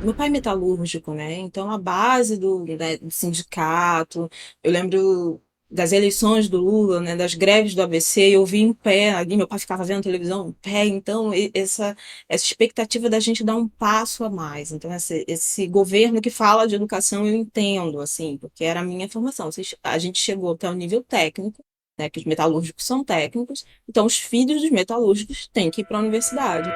Meu pai é metalúrgico, né? Então a base do sindicato, eu lembro das eleições do Lula, né? Das greves do ABC, eu vi em pé ali, meu pai ficava vendo televisão em pé, então essa expectativa da gente dar um passo a mais. Então esse governo que fala de educação eu entendo, assim, porque era a minha formação. A gente chegou até o nível técnico, né? Que os metalúrgicos são técnicos, então os filhos dos metalúrgicos têm que ir para a universidade.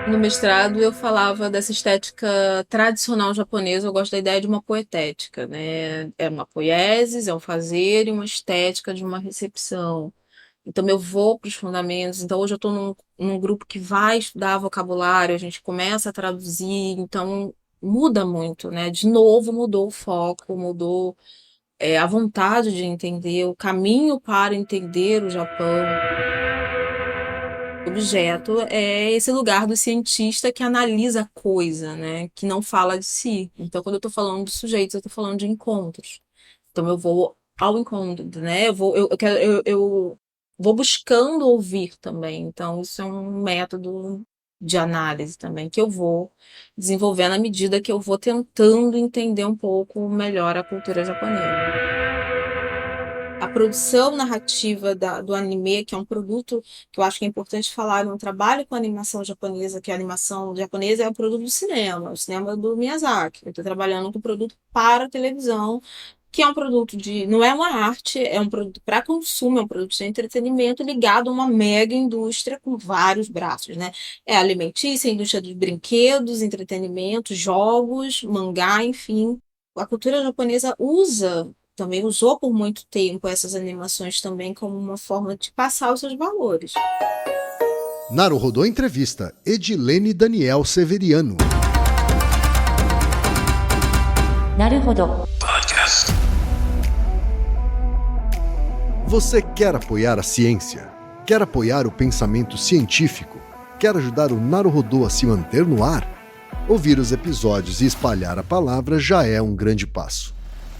No mestrado eu falava dessa estética tradicional japonesa, eu gosto da ideia de uma poetética, né? É uma poiesis, é um fazer e uma estética de uma recepção. Então eu vou para os fundamentos, então hoje eu estou num grupo que vai estudar vocabulário, a gente começa a traduzir, então muda muito, né? De novo mudou o foco, mudou a vontade de entender, o caminho para entender o Japão. Objeto é esse lugar do cientista que analisa a coisa, né? Que não fala de si. Então, quando eu estou falando de sujeitos, eu estou falando de encontros. Então, eu vou ao encontro, né? Eu vou buscando ouvir também. Então, isso é um método de análise também que eu vou desenvolvendo à medida que eu vou tentando entender um pouco melhor a cultura japonesa. A produção narrativa do anime, que é um produto que eu acho que é importante falar, eu trabalho com animação japonesa, que a animação japonesa é o produto do cinema, o cinema do Miyazaki. Eu estou trabalhando com produto para televisão, que é um produto não é uma arte, é um produto para consumo, é um produto de entretenimento ligado a uma mega indústria com vários braços, né? É alimentícia, indústria de brinquedos, entretenimento, jogos, mangá, enfim. A cultura japonesa também usou por muito tempo essas animações também como uma forma de passar os seus valores. Naruhodô Entrevista, Edilene Daniel Severiano. Naruhodô. Você quer apoiar a ciência? Quer apoiar o pensamento científico? Quer ajudar o Naruhodô a se manter no ar? Ouvir os episódios e espalhar a palavra já é um grande passo.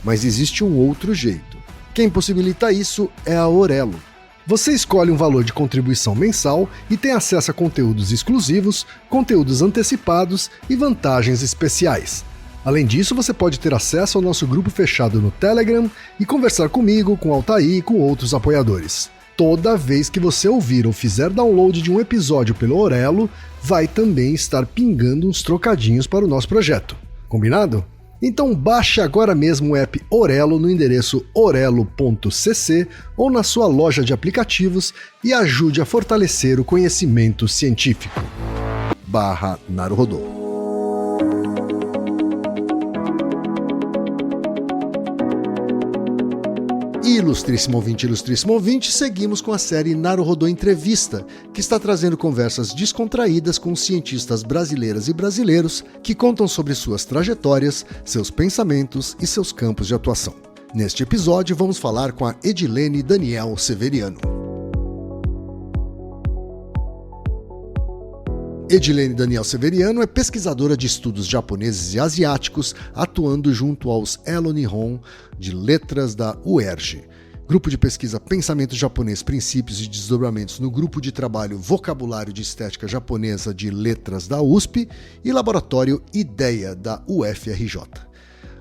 Mas existe um outro jeito. Quem possibilita isso é a Aurelo. Você escolhe um valor de contribuição mensal e tem acesso a conteúdos exclusivos, conteúdos antecipados e vantagens especiais. Além disso, você pode ter acesso ao nosso grupo fechado no Telegram e conversar comigo, com Altair e com outros apoiadores. Toda vez que você ouvir ou fizer download de um episódio pelo Aurelo, vai também estar pingando uns trocadinhos para o nosso projeto. Combinado? Então baixe agora mesmo o app Aurelo no endereço orelo.cc ou na sua loja de aplicativos e ajude a fortalecer o conhecimento científico. /Naruhodô. Ilustríssimo ouvinte, seguimos com a série Naruhodô Entrevista, que está trazendo conversas descontraídas com cientistas brasileiras e brasileiros que contam sobre suas trajetórias, seus pensamentos e seus campos de atuação. Neste episódio, vamos falar com a Edilene Daniel Severiano. Edilene Daniel Severiano é pesquisadora de estudos japoneses e asiáticos, atuando junto aos Elo Nihon de Letras da UERJ, Grupo de Pesquisa Pensamento Japonês, Princípios e Desdobramentos no Grupo de Trabalho Vocabulário de Estética Japonesa de Letras da USP e Laboratório IDEA da UFRJ.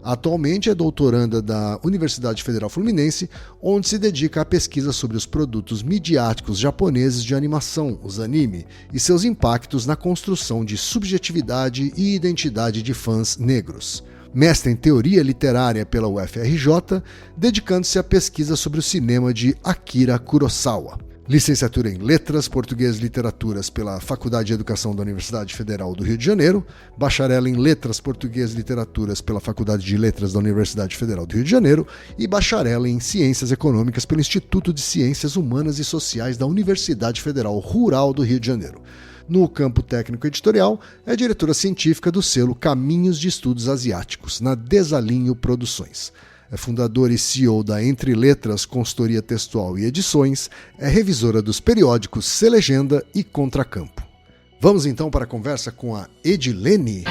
Atualmente é doutoranda da Universidade Federal Fluminense, onde se dedica à pesquisa sobre os produtos midiáticos japoneses de animação, os anime, e seus impactos na construção de subjetividade e identidade de fãs negros. Mestre em Teoria Literária pela UFRJ, dedicando-se à pesquisa sobre o cinema de Akira Kurosawa. Licenciatura em Letras, Português e Literaturas pela Faculdade de Educação da Universidade Federal do Rio de Janeiro, bacharel em Letras, Português e Literaturas pela Faculdade de Letras da Universidade Federal do Rio de Janeiro e bacharel em Ciências Econômicas pelo Instituto de Ciências Humanas e Sociais da Universidade Federal Rural do Rio de Janeiro. No campo técnico editorial, é diretora científica do selo Caminhos de Estudos Asiáticos, na Desalinho Produções. É fundadora e CEO da Entre Letras, Consultoria Textual e Edições, é revisora dos periódicos C Legenda e Contracampo. Vamos então para a conversa com a Edilene.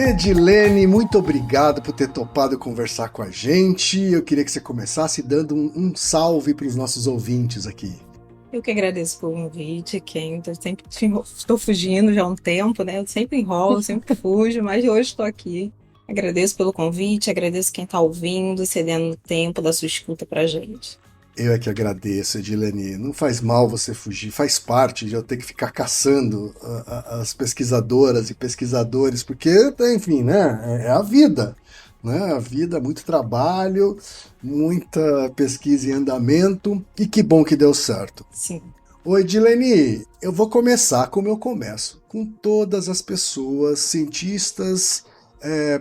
Edilene, muito obrigado por ter topado conversar com a gente. Eu queria que você começasse dando um salve para os nossos ouvintes aqui. Eu que agradeço pelo convite, Ken. Eu sempre estou fugindo já há um tempo, né? Eu sempre enrolo, sempre fujo, mas hoje estou aqui. Agradeço pelo convite, agradeço quem está ouvindo, cedendo o tempo da sua escuta pra gente. Eu é que agradeço, Edilene. Não faz mal você fugir, faz parte de eu ter que ficar caçando as pesquisadoras e pesquisadores, porque, enfim, né? É a vida, né? A vida, muito trabalho, muita pesquisa em andamento, e que bom que deu certo. Sim. Oi, Edilene, eu vou começar como eu começo, com todas as pessoas, cientistas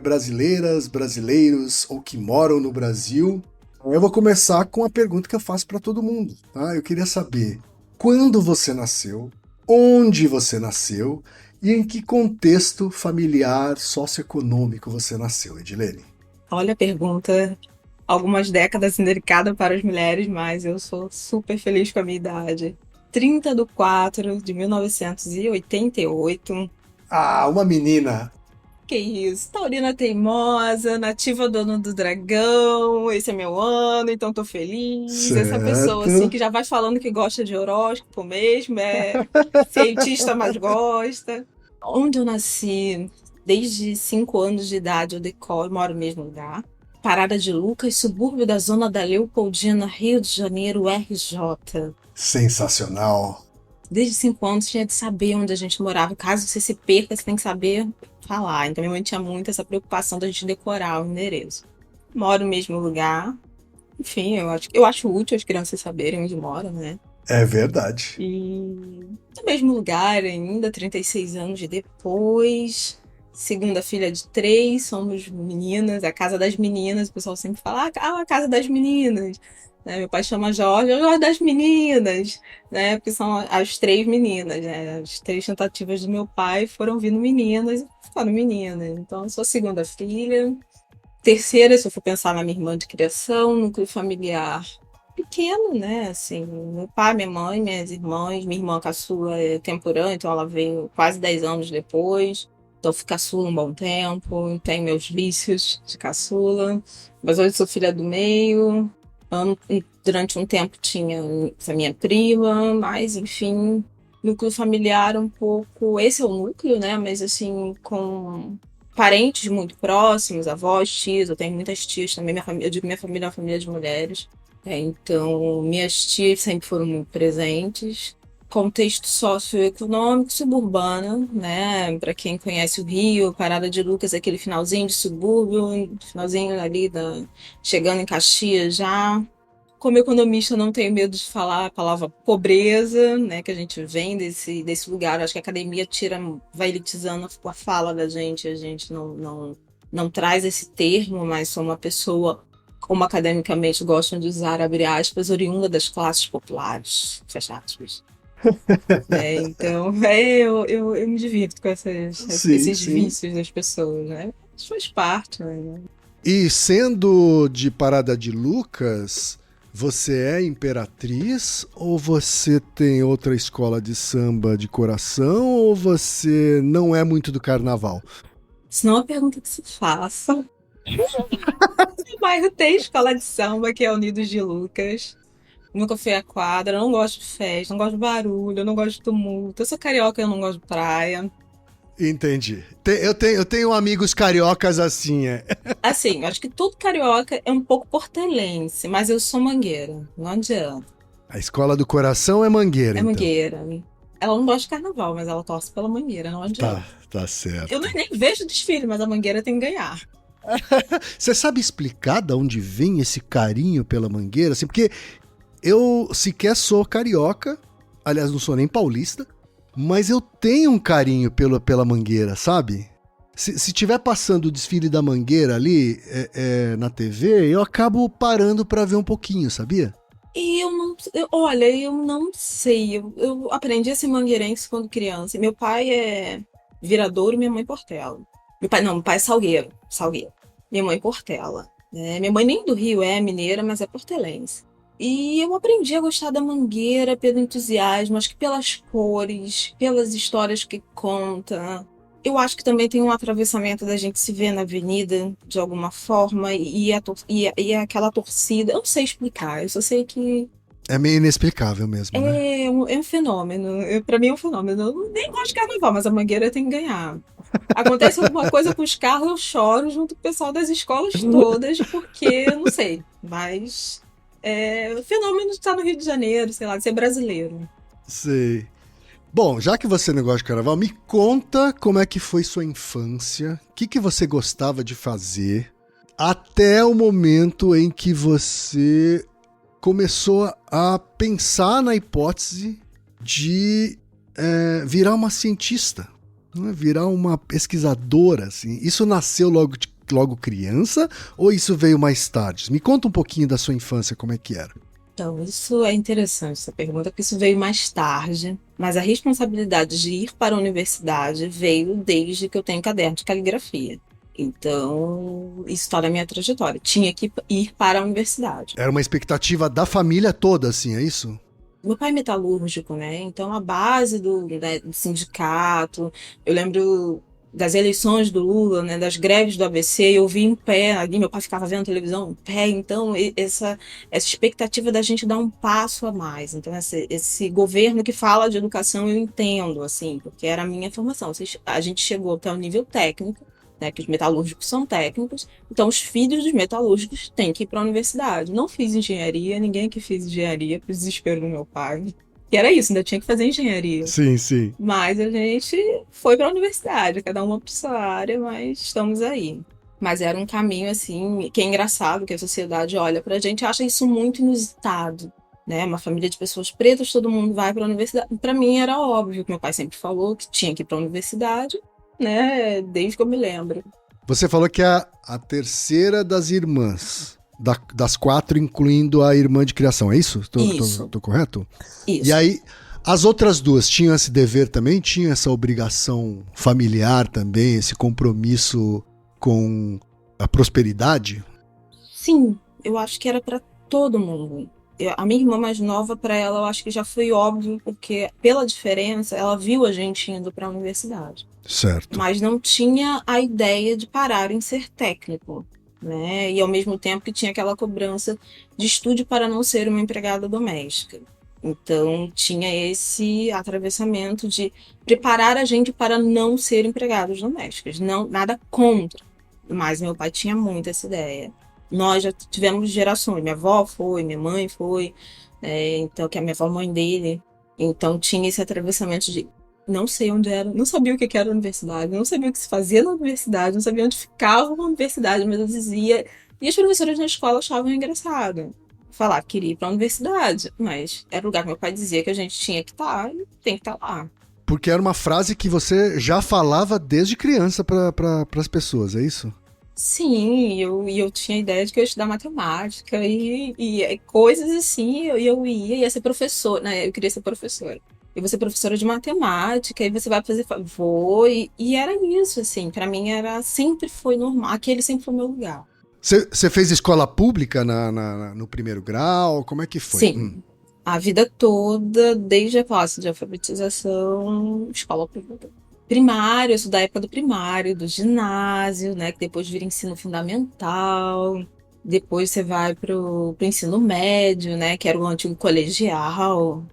brasileiras, brasileiros ou que moram no Brasil. Eu vou começar com a pergunta que eu faço para todo mundo, tá? Eu queria saber quando você nasceu, onde você nasceu e em que contexto familiar, socioeconômico você nasceu, Edilene. Olha a pergunta, algumas décadas indelicada para as mulheres, mas eu sou super feliz com a minha idade. 30/4/1988. Ah, uma menina. Que isso, taurina teimosa, nativa do ano do dragão, esse é meu ano, então tô feliz. Essa pessoa, assim, Certo. que já vai falando que gosta de horóscopo mesmo, é cientista, mas gosta. Onde eu nasci, desde 5 anos de idade, eu decoro, moro no mesmo lugar. Parada de Lucas, subúrbio da zona da Leopoldina, Rio de Janeiro, RJ. Sensacional. Desde 5 anos tinha de saber onde a gente morava. Caso você se perca, você tem que saber falar. Então minha mãe tinha muito essa preocupação da gente decorar o endereço. Moro no mesmo lugar. Enfim, eu acho útil as crianças saberem onde moram, né? É verdade. E no mesmo lugar ainda, 36 anos depois. Segunda filha de 3, somos meninas, a casa das meninas. O pessoal sempre fala, a casa das meninas. Né? Meu pai chama Jorge, eu gosto das meninas, né? Porque são as 3 meninas, né? As 3 tentativas do meu pai foram vindo meninas e ficaram meninas. Então, eu sou a segunda filha. Terceira, se eu for pensar na minha irmã de criação, núcleo familiar pequeno, né? Assim, meu pai, minha mãe, minhas irmãs, minha irmã caçula é temporã, então ela veio quase 10 anos depois. Então, eu fui caçula um bom tempo, tenho meus vícios de caçula, mas hoje sou filha do meio. Durante um tempo tinha essa minha prima, mas enfim, núcleo familiar um pouco. Esse é o núcleo, né? Mas assim, com parentes muito próximos, avós, tias, eu tenho muitas tias também. Minha família, eu digo minha família é uma família de mulheres. Então, minhas tias sempre foram muito presentes. Contexto socioeconômico suburbano, né? Para quem conhece o Rio, Parada de Lucas, aquele finalzinho de subúrbio, finalzinho ali chegando em Caxias já. Como economista, não tenho medo de falar a palavra pobreza, né? Que a gente vem desse lugar. Acho que a academia vai elitizando a fala da gente. A gente não traz esse termo, mas sou uma pessoa, como academicamente gostam de usar, abre aspas, oriunda das classes populares, fecha aspas. Então, eu me divirto com Sim, esses sim. vícios das pessoas, né? Isso faz parte, né? E sendo de Parada de Lucas, você é imperatriz ou você tem outra escola de samba de coração ou você não é muito do carnaval? Isso não é uma pergunta que se faça. O bairro tem escola de samba, que é Unidos de Lucas. Nunca fui à quadra, não gosto de festa, não gosto de barulho, eu não gosto de tumulto. Eu sou carioca, eu não gosto de praia. Entendi. Eu tenho amigos cariocas assim, é. Assim, acho que todo carioca é um pouco portelense, mas eu sou mangueira, não adianta. A escola do coração é Mangueira, É então. mangueira. Ela não gosta de carnaval, mas ela torce pela mangueira, não adianta. Tá certo. Eu nem vejo desfile, mas a mangueira tem que ganhar. Você sabe explicar de onde vem esse carinho pela Mangueira? Assim, porque eu sequer sou carioca, aliás, não sou nem paulista, mas eu tenho um carinho pela Mangueira, sabe? Se tiver passando o desfile da Mangueira ali na TV, eu acabo parando pra ver um pouquinho, sabia? E olha, eu não sei. Eu aprendi a ser mangueirense quando criança. Meu pai é Viradouro e minha mãe Portela. Meu pai é Salgueiro. Minha mãe Portela. Né? Minha mãe nem do Rio é mineira, mas é portelense. E eu aprendi a gostar da Mangueira pelo entusiasmo, acho que pelas cores, pelas histórias que conta. Eu acho que também tem um atravessamento da gente se ver na avenida de alguma forma e aquela torcida. Eu não sei explicar, eu só sei que É meio inexplicável mesmo, né? é um fenômeno. Pra mim é um fenômeno. Eu nem gosto de carnaval, mas a Mangueira tem que ganhar. Acontece alguma coisa com os carros, eu choro junto com o pessoal das escolas todas, porque eu não sei. Mas o fenômeno de estar no Rio de Janeiro, sei lá, de ser brasileiro. Sei. Bom, já que você não gosta de carnaval, me conta como é que foi sua infância, o que você gostava de fazer, até o momento em que você começou a pensar na hipótese de virar uma cientista, né? Virar uma pesquisadora, assim. Isso nasceu logo criança ou isso veio mais tarde? Me conta um pouquinho da sua infância, como é que era. Então, isso é interessante, essa pergunta, porque isso veio mais tarde, mas a responsabilidade de ir para a universidade veio desde que eu tenho caderno de caligrafia. Então, isso está na minha trajetória. Tinha que ir para a universidade. Era uma expectativa da família toda, assim, é isso? Meu pai é metalúrgico, né? Então, a base do sindicato, eu lembro das eleições do Lula, né? Das greves do ABC, eu vi em pé ali, meu pai ficava vendo televisão em pé, então essa expectativa da gente dar um passo a mais. Então, esse governo que fala de educação eu entendo, assim, porque era a minha formação. A gente chegou até o nível técnico, né, que os metalúrgicos são técnicos, então os filhos dos metalúrgicos têm que ir para a universidade. Não fiz engenharia, ninguém que fez engenharia, pro desespero do meu pai. E era isso, ainda tinha que fazer engenharia. Sim, sim. Mas a gente foi para a universidade, cada uma para sua área, mas estamos aí. Mas era um caminho, assim, que é engraçado, que a sociedade olha pra gente e acha isso muito inusitado. Né? Uma família de pessoas pretas, todo mundo vai para a universidade. Para mim era óbvio, que meu pai sempre falou que tinha que ir para a universidade, né? Desde que eu me lembro. Você falou que é a terceira das irmãs, das 4, incluindo a irmã de criação, é isso? Tô correto? Isso. E aí, as outras 2 tinham esse dever também? Tinham essa obrigação familiar também, esse compromisso com a prosperidade? Sim, eu acho que era para todo mundo. A minha irmã mais nova, para ela, eu acho que já foi óbvio, porque pela diferença, ela viu a gente indo para a universidade. Certo. Mas não tinha a ideia de parar em ser técnico, né? E ao mesmo tempo que tinha aquela cobrança de estude para não ser uma empregada doméstica. Então tinha esse atravessamento de preparar a gente para não ser empregadas domésticas. Não, nada contra, mas meu pai tinha muito essa ideia. Nós já tivemos gerações, minha avó foi, minha mãe foi, então que a minha avó mãe dele. Então tinha esse atravessamento de não sei onde era, não sabia o que era a universidade, não sabia o que se fazia na universidade, não sabia onde ficava a universidade, mas eu dizia. E as professoras na escola achavam engraçado. Falar que queria ir para a universidade, mas era o lugar que meu pai dizia que a gente tinha que estar e tem que estar lá. Porque era uma frase que você já falava desde criança para as pessoas, é isso? Sim, eu tinha a ideia de que eu ia estudar matemática e coisas assim, eu ia ser professora, né? Eu queria ser professora. Eu vou ser professora de matemática, e você vai fazer. Vou, e era isso, assim, pra mim sempre foi normal, aquele sempre foi o meu lugar. Você fez escola pública no primeiro grau? Como é que foi? Sim, a vida toda, desde a classe de alfabetização, escola pública. Primário, eu sou da época do primário, do ginásio, né, que depois vira ensino fundamental, depois você vai pro ensino médio, né, que era o antigo colegial,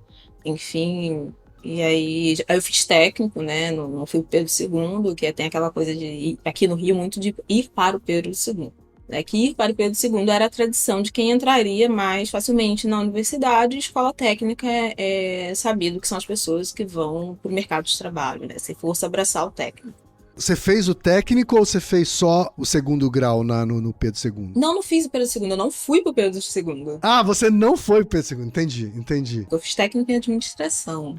enfim, e aí eu fiz técnico, né, não fui pro Pedro II, que tem aquela coisa de ir, aqui no Rio, muito de ir para o Pedro II. Né, que ir para o Pedro II era a tradição de quem entraria mais facilmente na universidade, e escola técnica é sabido que são as pessoas que vão para o mercado de trabalho, né, se fosse abraçar o técnico. Você fez o técnico ou você fez só o segundo grau no Pedro II? Não fiz o Pedro II, eu não fui pro Pedro II. Ah, você não foi pro Pedro II, entendi. Eu fiz técnico em administração.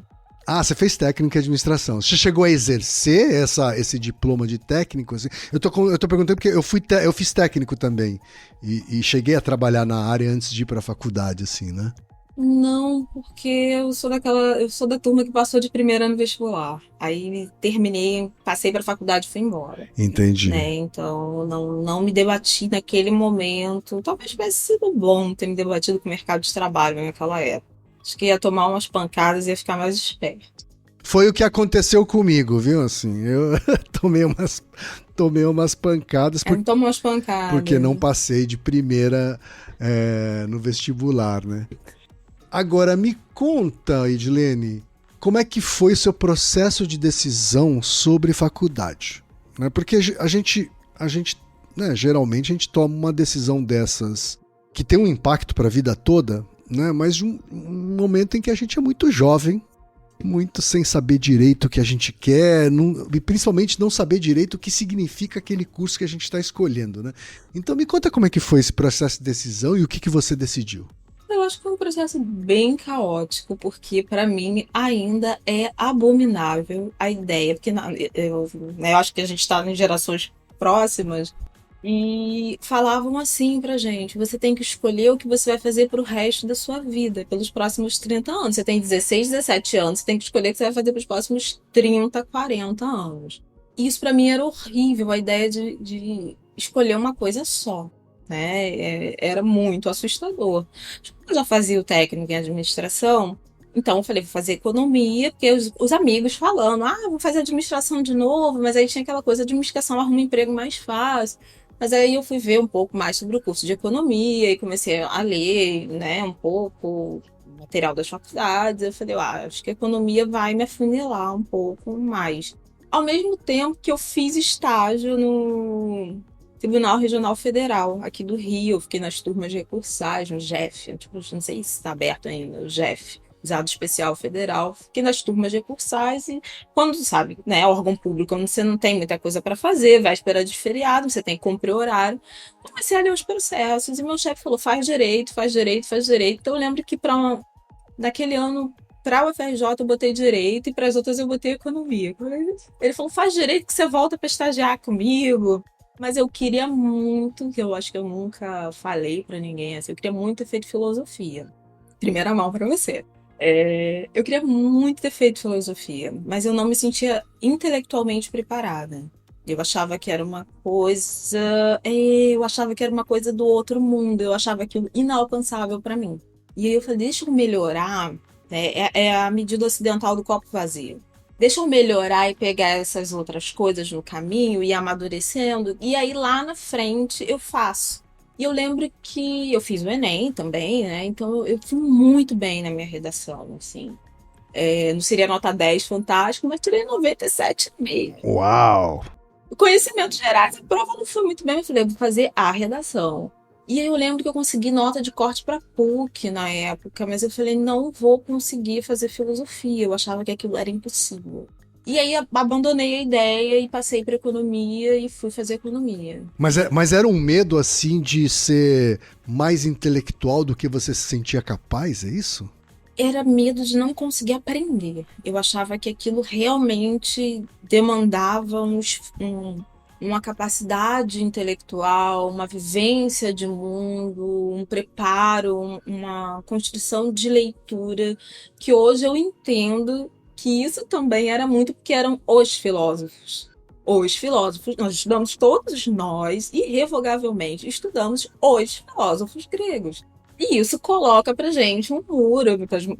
Ah, você fez técnica em administração. Você chegou a exercer esse diploma de técnico? Assim? Eu tô perguntando porque eu fiz técnico também. E cheguei a trabalhar na área antes de ir pra faculdade, assim, né? Não, porque eu sou da turma que passou de primeira no vestibular. Aí terminei, passei pra faculdade e fui embora. Entendi. Né? Então não me debati naquele momento. Talvez tivesse sido bom ter me debatido com o mercado de trabalho naquela época. Acho que ia tomar umas pancadas e ia ficar mais esperto. Foi o que aconteceu comigo, viu? Assim, eu tomei umas pancadas Toma umas pancadas. porque não passei de primeira no vestibular, né? Agora, me conta, Edilene, como é que foi o seu processo de decisão sobre faculdade? Né? Porque a gente né, geralmente a gente toma uma decisão dessas que tem um impacto para a vida toda, né? Mas de um momento em que a gente é muito jovem, muito sem saber direito o que a gente quer, e principalmente não saber direito o que significa aquele curso que a gente está escolhendo, né? Então me conta como é que foi esse processo de decisão e o que você decidiu. Eu acho que foi um processo bem caótico, porque para mim ainda é abominável a ideia, porque eu acho que a gente está em gerações próximas e falavam assim pra gente: você tem que escolher o que você vai fazer pro resto da sua vida, pelos próximos 30 anos. Você tem 16, 17 anos, você tem que escolher o que você vai fazer pros próximos 30, 40 anos. E isso pra mim era horrível, a ideia de escolher uma coisa só, né? Era muito assustador. Eu já fazia o técnico em administração, então eu falei, vou fazer economia, porque os amigos falando, vou fazer administração de novo, mas aí tinha aquela coisa de administração, arruma um emprego mais fácil. Mas aí eu fui ver um pouco mais sobre o curso de economia e comecei a ler, né, um pouco o material das faculdades. Eu falei, acho que a economia vai me afunilar um pouco mais. Ao mesmo tempo que eu fiz estágio no Tribunal Regional Federal, aqui do Rio, eu fiquei nas turmas de recursais, no JEF, não sei se está aberto ainda, o JEF. Juizado Especial Federal, fiquei nas turmas de recursais e quando, sabe, né, órgão público, quando você não tem muita coisa para fazer, vai esperar de feriado, você tem que cumprir horário. Comecei a ler os processos e meu chefe falou, faz direito, faz direito, faz direito. Então eu lembro que naquele ano, para o UFRJ eu botei direito e para as outras eu botei economia. Ele falou, faz direito que você volta para estagiar comigo. Mas eu queria muito, que eu acho que eu nunca falei para ninguém, assim, eu queria muito ter feito filosofia. Primeira mão para você. Eu queria muito ter feito filosofia, mas eu não me sentia intelectualmente preparada. Eu achava que era uma coisa, do outro mundo, eu achava aquilo inalcançável para mim. E aí eu falei, deixa eu melhorar, né? É a medida ocidental do copo vazio. Deixa eu melhorar e pegar essas outras coisas no caminho e ir amadurecendo, e aí lá na frente eu faço. E eu lembro que eu fiz o Enem também, né? Então eu fui muito bem na minha redação, assim. Não seria nota 10 fantástico, mas tirei 97,5. Uau! Conhecimentos gerais, a prova não foi muito bem, eu falei, vou fazer a redação. E aí eu lembro que eu consegui nota de corte para PUC na época, mas eu falei, não vou conseguir fazer filosofia, eu achava que aquilo era impossível. E aí abandonei a ideia e passei para economia e fui fazer economia. Mas era um medo assim de ser mais intelectual do que você se sentia capaz, é isso? Era medo de não conseguir aprender. Eu achava que aquilo realmente demandava uma capacidade intelectual, uma vivência de mundo, um preparo, uma construção de leitura, que hoje eu entendo que isso também era muito porque eram os filósofos. Os filósofos, nós estudamos, todos nós, irrevogavelmente, estudamos os filósofos gregos. E isso coloca pra gente um muro,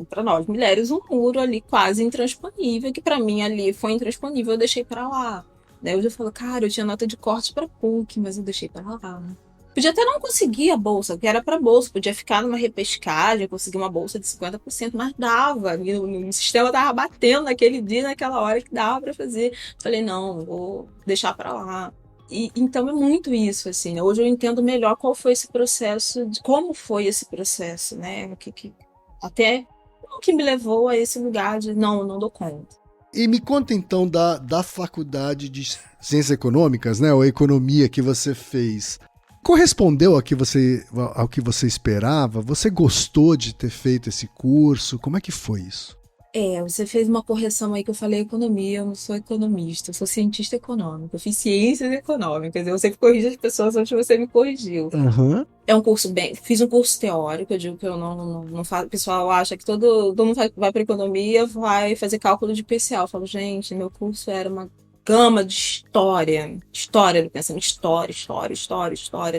pra nós mulheres, um muro ali quase intransponível, que pra mim ali foi intransponível, eu deixei pra lá. Daí eu já falo, cara, eu tinha nota de corte pra PUC, mas eu deixei pra lá. Podia até não conseguir a bolsa, que era pra bolsa, podia ficar numa repescagem, conseguir uma bolsa de 50%, mas dava. O sistema tava batendo naquele dia, naquela hora que dava pra fazer. Falei, não, vou deixar pra lá. Então é muito isso, assim, né? Hoje eu entendo melhor qual foi esse processo, como foi esse processo, né? Até o que me levou a esse lugar de não dou conta. E me conta então da faculdade de Ciências Econômicas, né? Ou Economia que você fez. Correspondeu ao que você esperava? Você gostou de ter feito esse curso? Como é que foi isso? Você fez uma correção aí que eu falei economia, eu não sou economista, eu sou cientista econômico, eu fiz ciências econômicas, eu sempre corrijo as pessoas antes de você me corrigiu. Uhum. É um curso fiz um curso teórico, eu digo que eu não faço, o pessoal acha que todo mundo vai para economia, vai fazer cálculo de PCA, eu falo, gente, meu curso era uma gama de história do pensamento, história,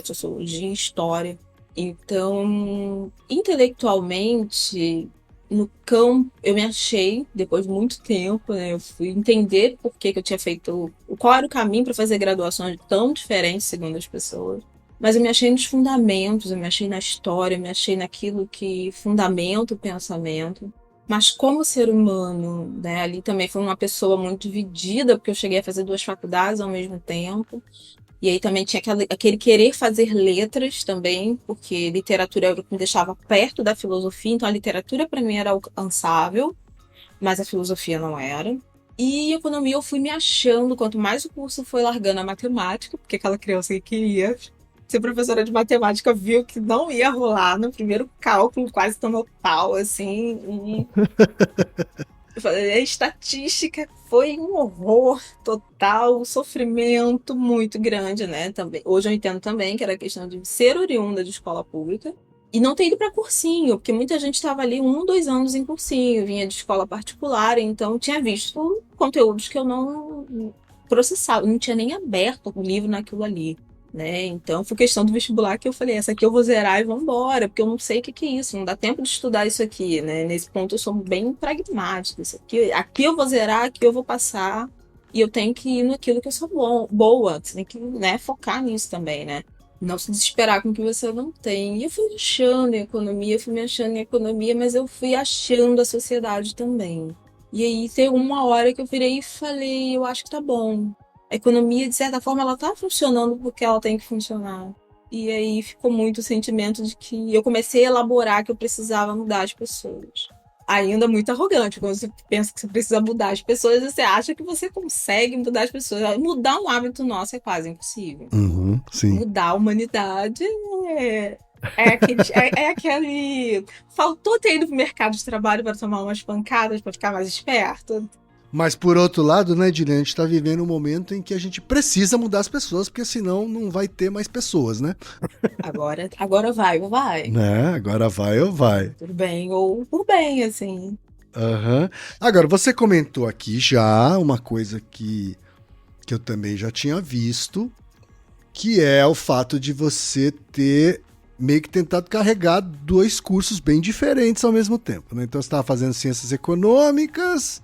sociologia, história. Então, intelectualmente, no campo, eu me achei, depois de muito tempo, né? Eu fui entender por que eu tinha feito, qual era o caminho para fazer graduações tão diferentes, segundo as pessoas. Mas eu me achei nos fundamentos, eu me achei na história, eu me achei naquilo que fundamenta o pensamento. Mas como ser humano, né? Ali também foi uma pessoa muito dividida, porque eu cheguei a fazer 2 faculdades ao mesmo tempo. E aí também tinha aquele querer fazer letras também, porque literatura era o que me deixava perto da filosofia, então a literatura para mim era alcançável, mas a filosofia não era. E economia eu fui me achando, quanto mais o curso foi largando a matemática, porque aquela criança que queria ser professora de matemática viu que não ia rolar no primeiro cálculo, quase tomou pau, assim, e a estatística foi um horror total, um sofrimento muito grande, né? Também. Hoje eu entendo também que era questão de ser oriunda de escola pública e não ter ido para cursinho, porque muita gente estava ali 1, 2 anos em cursinho, vinha de escola particular, então tinha visto conteúdos que eu não processava, não tinha nem aberto o livro naquilo ali. Né? Então, foi questão do vestibular que eu falei, essa aqui eu vou zerar e vambora, porque eu não sei o que que é isso, não dá tempo de estudar isso aqui, né? Nesse ponto eu sou bem pragmática, isso aqui eu vou zerar, aqui eu vou passar, e eu tenho que ir naquilo que eu sou boa, você tem que, né, focar nisso também, né? Não se desesperar com o que você não tem. E eu fui achando em economia, fui me achando em economia, mas eu fui achando a sociedade também. E aí tem uma hora que eu virei e falei, eu acho que tá bom. A economia, de certa forma, ela tá funcionando porque ela tem que funcionar. E aí ficou muito o sentimento de que eu comecei a elaborar que eu precisava mudar as pessoas. Ainda muito arrogante, quando você pensa que você precisa mudar as pessoas, você acha que você consegue mudar as pessoas. Mudar um hábito nosso é quase impossível. Uhum, sim. Mudar a humanidade é aquele. Faltou ter ido pro mercado de trabalho para tomar umas pancadas, para ficar mais esperto. Mas por outro lado, né, Edilene, a gente tá vivendo um momento em que a gente precisa mudar as pessoas, porque senão não vai ter mais pessoas, né? Agora vai ou vai. Né? Agora vai ou vai. Tudo bem, ou por bem, assim. Aham. Agora, você comentou aqui já uma coisa que eu também já tinha visto, que é o fato de você ter meio que tentado carregar 2 cursos bem diferentes ao mesmo tempo, né? Então você estava fazendo ciências econômicas,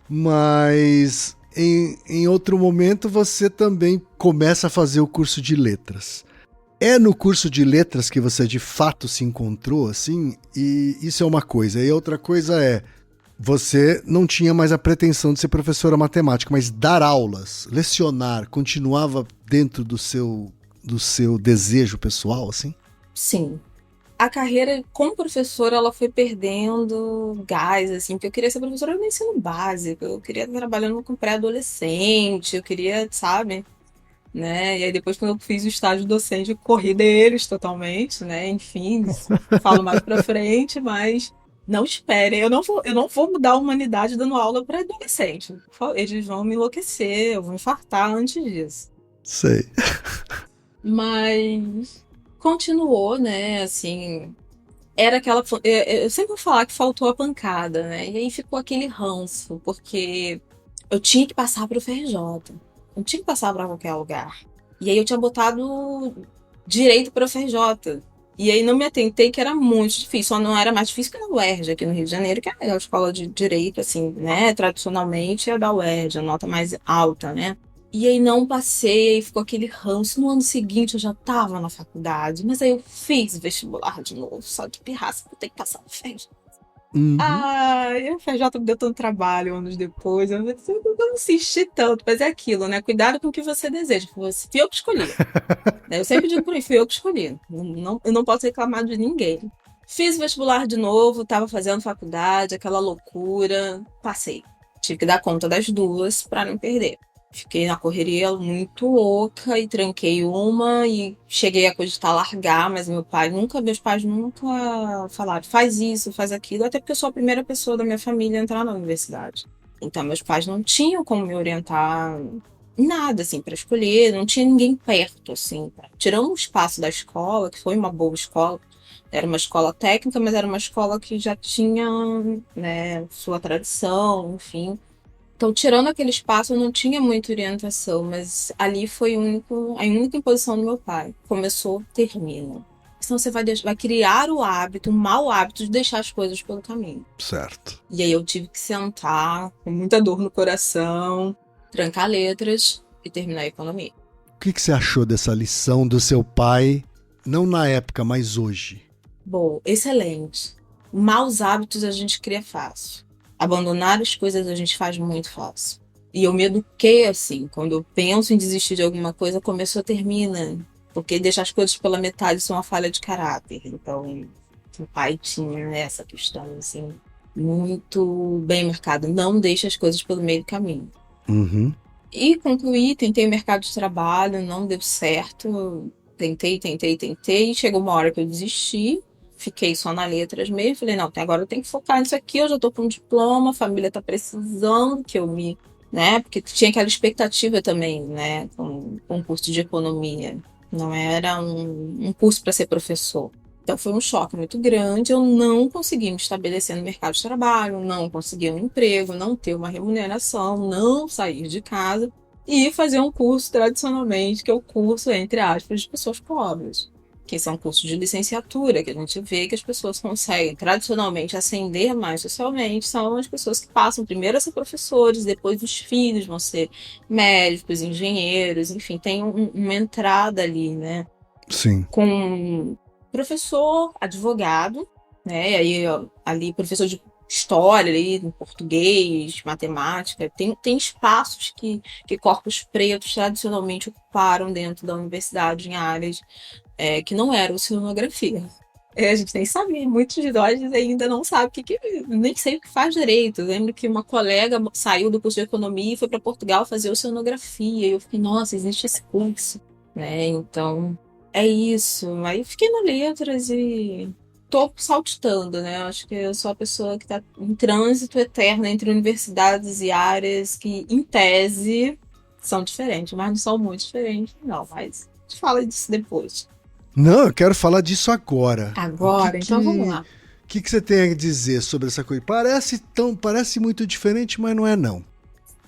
mas em outro momento você também começa a fazer o curso de letras. É no curso de letras que você de fato se encontrou, assim? E isso é uma coisa. E outra coisa é, você não tinha mais a pretensão de ser professora matemática, mas dar aulas, lecionar, continuava dentro do seu desejo pessoal, assim? Sim. A carreira como professora, ela foi perdendo gás, assim, porque eu queria ser professora no ensino básico, eu queria estar trabalhando com pré-adolescente, eu queria, sabe, né? E aí depois quando eu fiz o estágio docente, eu corri deles totalmente, né? Enfim, falo mais pra frente, mas não esperem, eu não vou mudar a humanidade dando aula para adolescente. Eles vão me enlouquecer, eu vou infartar antes disso. Sei. Mas continuou, né? Assim, era aquela. Eu sempre vou falar que faltou a pancada, né? E aí ficou aquele ranço, porque eu tinha que passar para o FRJ. Não tinha que passar para qualquer lugar. E aí eu tinha botado direito para o FRJ. E aí não me atentei que era muito difícil. Só não era mais difícil que na UERJ, aqui no Rio de Janeiro, que é a escola de direito, assim, né? Tradicionalmente é da UERJ, a nota mais alta, né? E aí não passei, ficou aquele ranço. No ano seguinte eu já tava na faculdade, mas aí eu fiz vestibular de novo, só de pirraça, vou ter que passar no FRJ. Uhum. Ai, o FRJ me deu tanto trabalho anos depois, eu não insisti tanto, mas é aquilo, né? Cuidado com o que você deseja, fui eu que escolhi. Eu sempre digo por mim, fui eu que escolhi. Eu não posso reclamar de ninguém. Fiz vestibular de novo, tava fazendo faculdade, aquela loucura, passei. Tive que dar conta das duas para não perder. Fiquei na correria muito louca e tranquei uma e cheguei a cogitar largar, mas meus pais nunca falaram, faz isso, faz aquilo, até porque eu sou a primeira pessoa da minha família a entrar na universidade. Então meus pais não tinham como me orientar em nada, assim, para escolher, não tinha ninguém perto, assim. Tirando o espaço da escola, que foi uma boa escola, era uma escola técnica, mas era uma escola que já tinha, né, sua tradição, enfim. Então, tirando aquele espaço, eu não tinha muita orientação, mas ali foi a única imposição do meu pai. Começou, termina. senão você vai criar o hábito, o mau hábito de deixar as coisas pelo caminho. Certo. E aí eu tive que sentar com muita dor no coração, trancar letras e terminar a economia. O que você achou dessa lição do seu pai, não na época, mas hoje? Bom, excelente. Maus hábitos a gente cria fácil. Abandonar as coisas a gente faz muito fácil. E eu me eduquei assim. Quando eu penso em desistir de alguma coisa, começou, termina. Porque deixar as coisas pela metade isso é uma falha de caráter. Então, o pai tinha essa questão, assim, muito bem marcada. Não deixe as coisas pelo meio do caminho. Uhum. E concluí, tentei o mercado de trabalho, não deu certo. Tentei. Chegou uma hora que eu desisti. Fiquei só na letras mesmo. Falei, não, agora eu tenho que focar nisso aqui. Eu já tô com um diploma, a família tá precisando que eu me... né? Porque tinha aquela expectativa também, né? Com um curso de economia. Não era um curso para ser professor. Então foi um choque muito grande. Eu não consegui me estabelecer no mercado de trabalho, não consegui um emprego, não ter uma remuneração, não sair de casa e fazer um curso tradicionalmente, que é o curso, entre aspas, de pessoas pobres, que são cursos de licenciatura, que a gente vê que as pessoas conseguem tradicionalmente ascender mais socialmente, são as pessoas que passam primeiro a ser professores, depois os filhos vão ser médicos, engenheiros, enfim, tem uma entrada ali, né? Sim. Com professor, advogado, né? E aí, ali, professor de história, ali, português, matemática, tem espaços que corpos pretos tradicionalmente ocuparam dentro da universidade em áreas que não eram oceanografia. A gente nem sabia, muitos de nós ainda não sabem nem sei o que faz direito. Eu lembro que uma colega saiu do curso de economia e foi para Portugal fazer oceanografia. E eu fiquei, nossa, existe esse curso, né? Então, é isso. Aí fiquei na letras e tô saltitando, né? Acho que eu sou a pessoa que está em trânsito eterno entre universidades e áreas que, em tese, são diferentes, mas não são muito diferentes, não. Mas a gente fala disso depois. Não, eu quero falar disso agora. Agora? Então vamos lá. O que você tem a dizer sobre essa coisa? Parece muito diferente, mas não é não.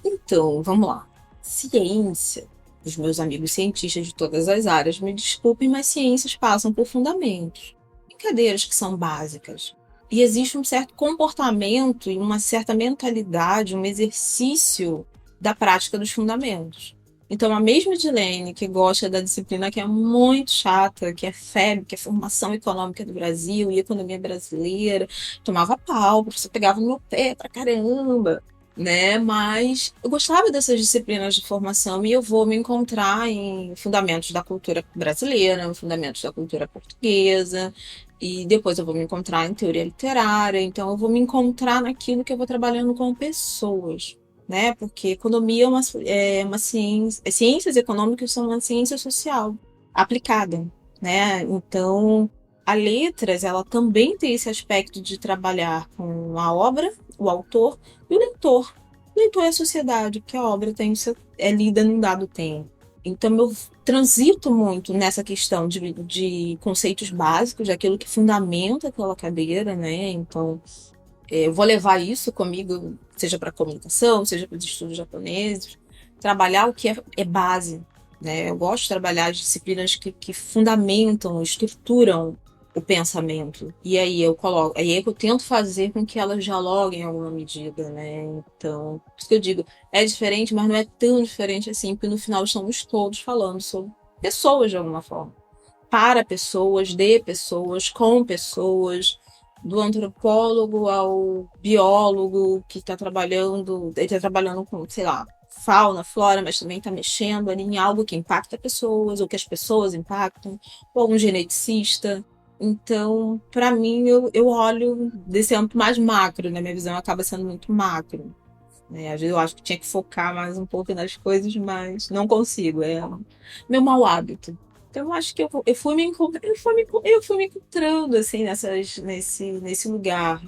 Então, vamos lá. Ciência. Os meus amigos cientistas de todas as áreas me desculpem, mas ciências passam por fundamentos. Brincadeiras que são básicas. E existe um certo comportamento e uma certa mentalidade, um exercício da prática dos fundamentos. Então, a mesma Edilene, que gosta da disciplina que é muito chata, que é FEB, que é Formação Econômica do Brasil e Economia Brasileira, tomava pau, o professor pegava no meu pé pra caramba, né? Mas eu gostava dessas disciplinas de formação e eu vou me encontrar em fundamentos da cultura brasileira, em fundamentos da cultura portuguesa, e depois eu vou me encontrar em teoria literária, então eu vou me encontrar naquilo que eu vou trabalhando com pessoas. Né? Porque economia é uma ciência, ciências econômicas são uma ciência social aplicada, né? Então, a letras, ela também tem esse aspecto de trabalhar com a obra, o autor e o leitor. O leitor é a sociedade, porque a obra é lida num dado tempo. Então, eu transito muito nessa questão de conceitos básicos, daquilo que fundamenta aquela cadeira, né? Então, eu vou levar isso comigo, seja para comunicação, seja para os estudos japoneses, trabalhar o que é base, né? Eu gosto de trabalhar as disciplinas que fundamentam, estruturam o pensamento. E aí eu tento fazer com que elas dialoguem em alguma medida, né? Então, por isso que eu digo, é diferente, mas não é tão diferente assim, porque no final estamos todos falando sobre pessoas de alguma forma. Para pessoas, de pessoas, com pessoas, do antropólogo ao biólogo que está trabalhando, ele está trabalhando com, sei lá, fauna, flora, mas também está mexendo ali em algo que impacta pessoas, ou que as pessoas impactam, ou algum geneticista. Então, para mim, eu olho desse âmbito mais macro, né? Minha visão acaba sendo muito macro. Né? Às vezes eu acho que tinha que focar mais um pouco nas coisas, mas não consigo, é meu mau hábito. Então, eu acho que eu fui me encontrando assim, nesse lugar.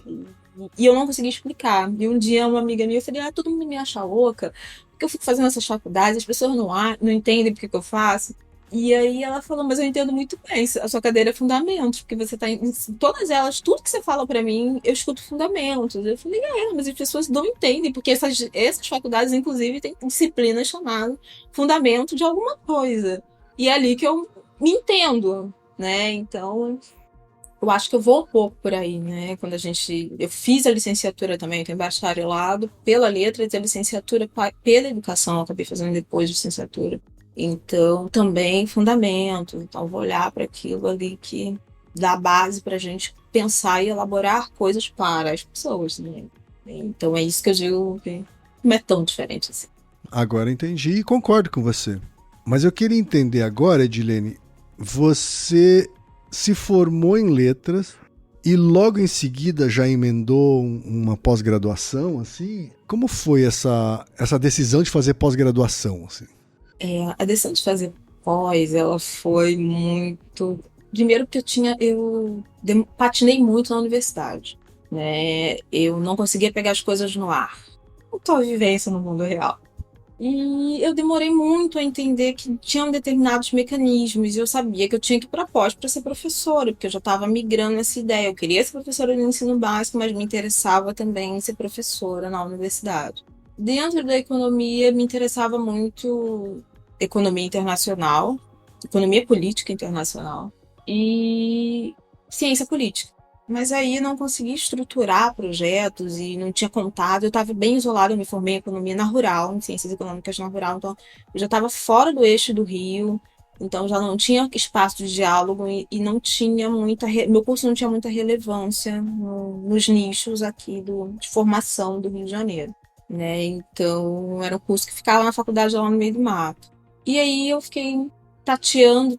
E eu não consegui explicar. E um dia uma amiga minha, eu falei, todo mundo me acha louca, porque eu fico fazendo essas faculdades, as pessoas não entendem porque que eu faço. E aí ela falou, mas eu entendo muito bem, a sua cadeira é fundamentos, porque você tá em todas elas, tudo que você fala pra mim, eu escuto fundamentos. Eu falei, mas as pessoas não entendem, porque essas faculdades, inclusive, têm disciplinas chamadas fundamento de alguma coisa. E é ali que eu me entendo, né? Então, eu acho que eu vou um pouco por aí, né? Eu fiz a licenciatura também, eu tenho bacharelado pela letras e a licenciatura pela educação, eu acabei fazendo depois de licenciatura. Então, também fundamento. Então, vou olhar para aquilo ali que dá base para a gente pensar e elaborar coisas para as pessoas, né? Então, é isso que eu digo que não é tão diferente assim. Agora entendi e concordo com você. Mas eu queria entender agora, Edilene, você se formou em letras e logo em seguida já emendou uma pós-graduação, assim? Como foi essa decisão de fazer pós-graduação, assim? A decisão de fazer pós, ela foi muito... Primeiro porque patinei muito na universidade, né? Eu não conseguia pegar as coisas no ar. Não a vivência no mundo real. E eu demorei muito a entender que tinham determinados mecanismos e eu sabia que eu tinha que ir para pós para ser professora, porque eu já estava migrando nessa ideia. Eu queria ser professora de ensino básico, mas me interessava também ser professora na universidade. Dentro da economia, me interessava muito economia internacional, economia política internacional e ciência política. Mas aí eu não consegui estruturar projetos e não tinha contato. Eu estava bem isolada, eu me formei em economia na Rural, em ciências econômicas na Rural, então eu já estava fora do eixo do Rio, então já não tinha espaço de diálogo e não tinha meu curso não tinha muita relevância nos nichos aqui de formação do Rio de Janeiro, né? Então era um curso que ficava na faculdade lá no meio do mato. E aí eu fiquei tateando,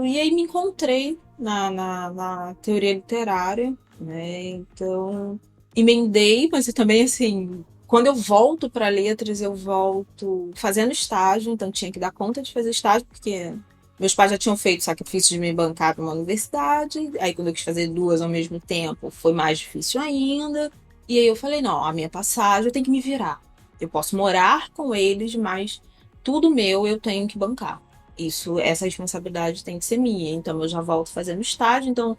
e aí me encontrei na teoria literária, né? Então, emendei, mas eu também, assim, quando eu volto para letras, eu volto fazendo estágio, então tinha que dar conta de fazer estágio, porque meus pais já tinham feito sacrifício de me bancar para uma universidade, aí quando eu quis fazer duas ao mesmo tempo, foi mais difícil ainda, e aí eu falei, não, a minha passagem eu tenho que me virar. Eu posso morar com eles, mas tudo meu eu tenho que bancar. Essa responsabilidade tem que ser minha. Então, eu já volto fazendo estágio. Então,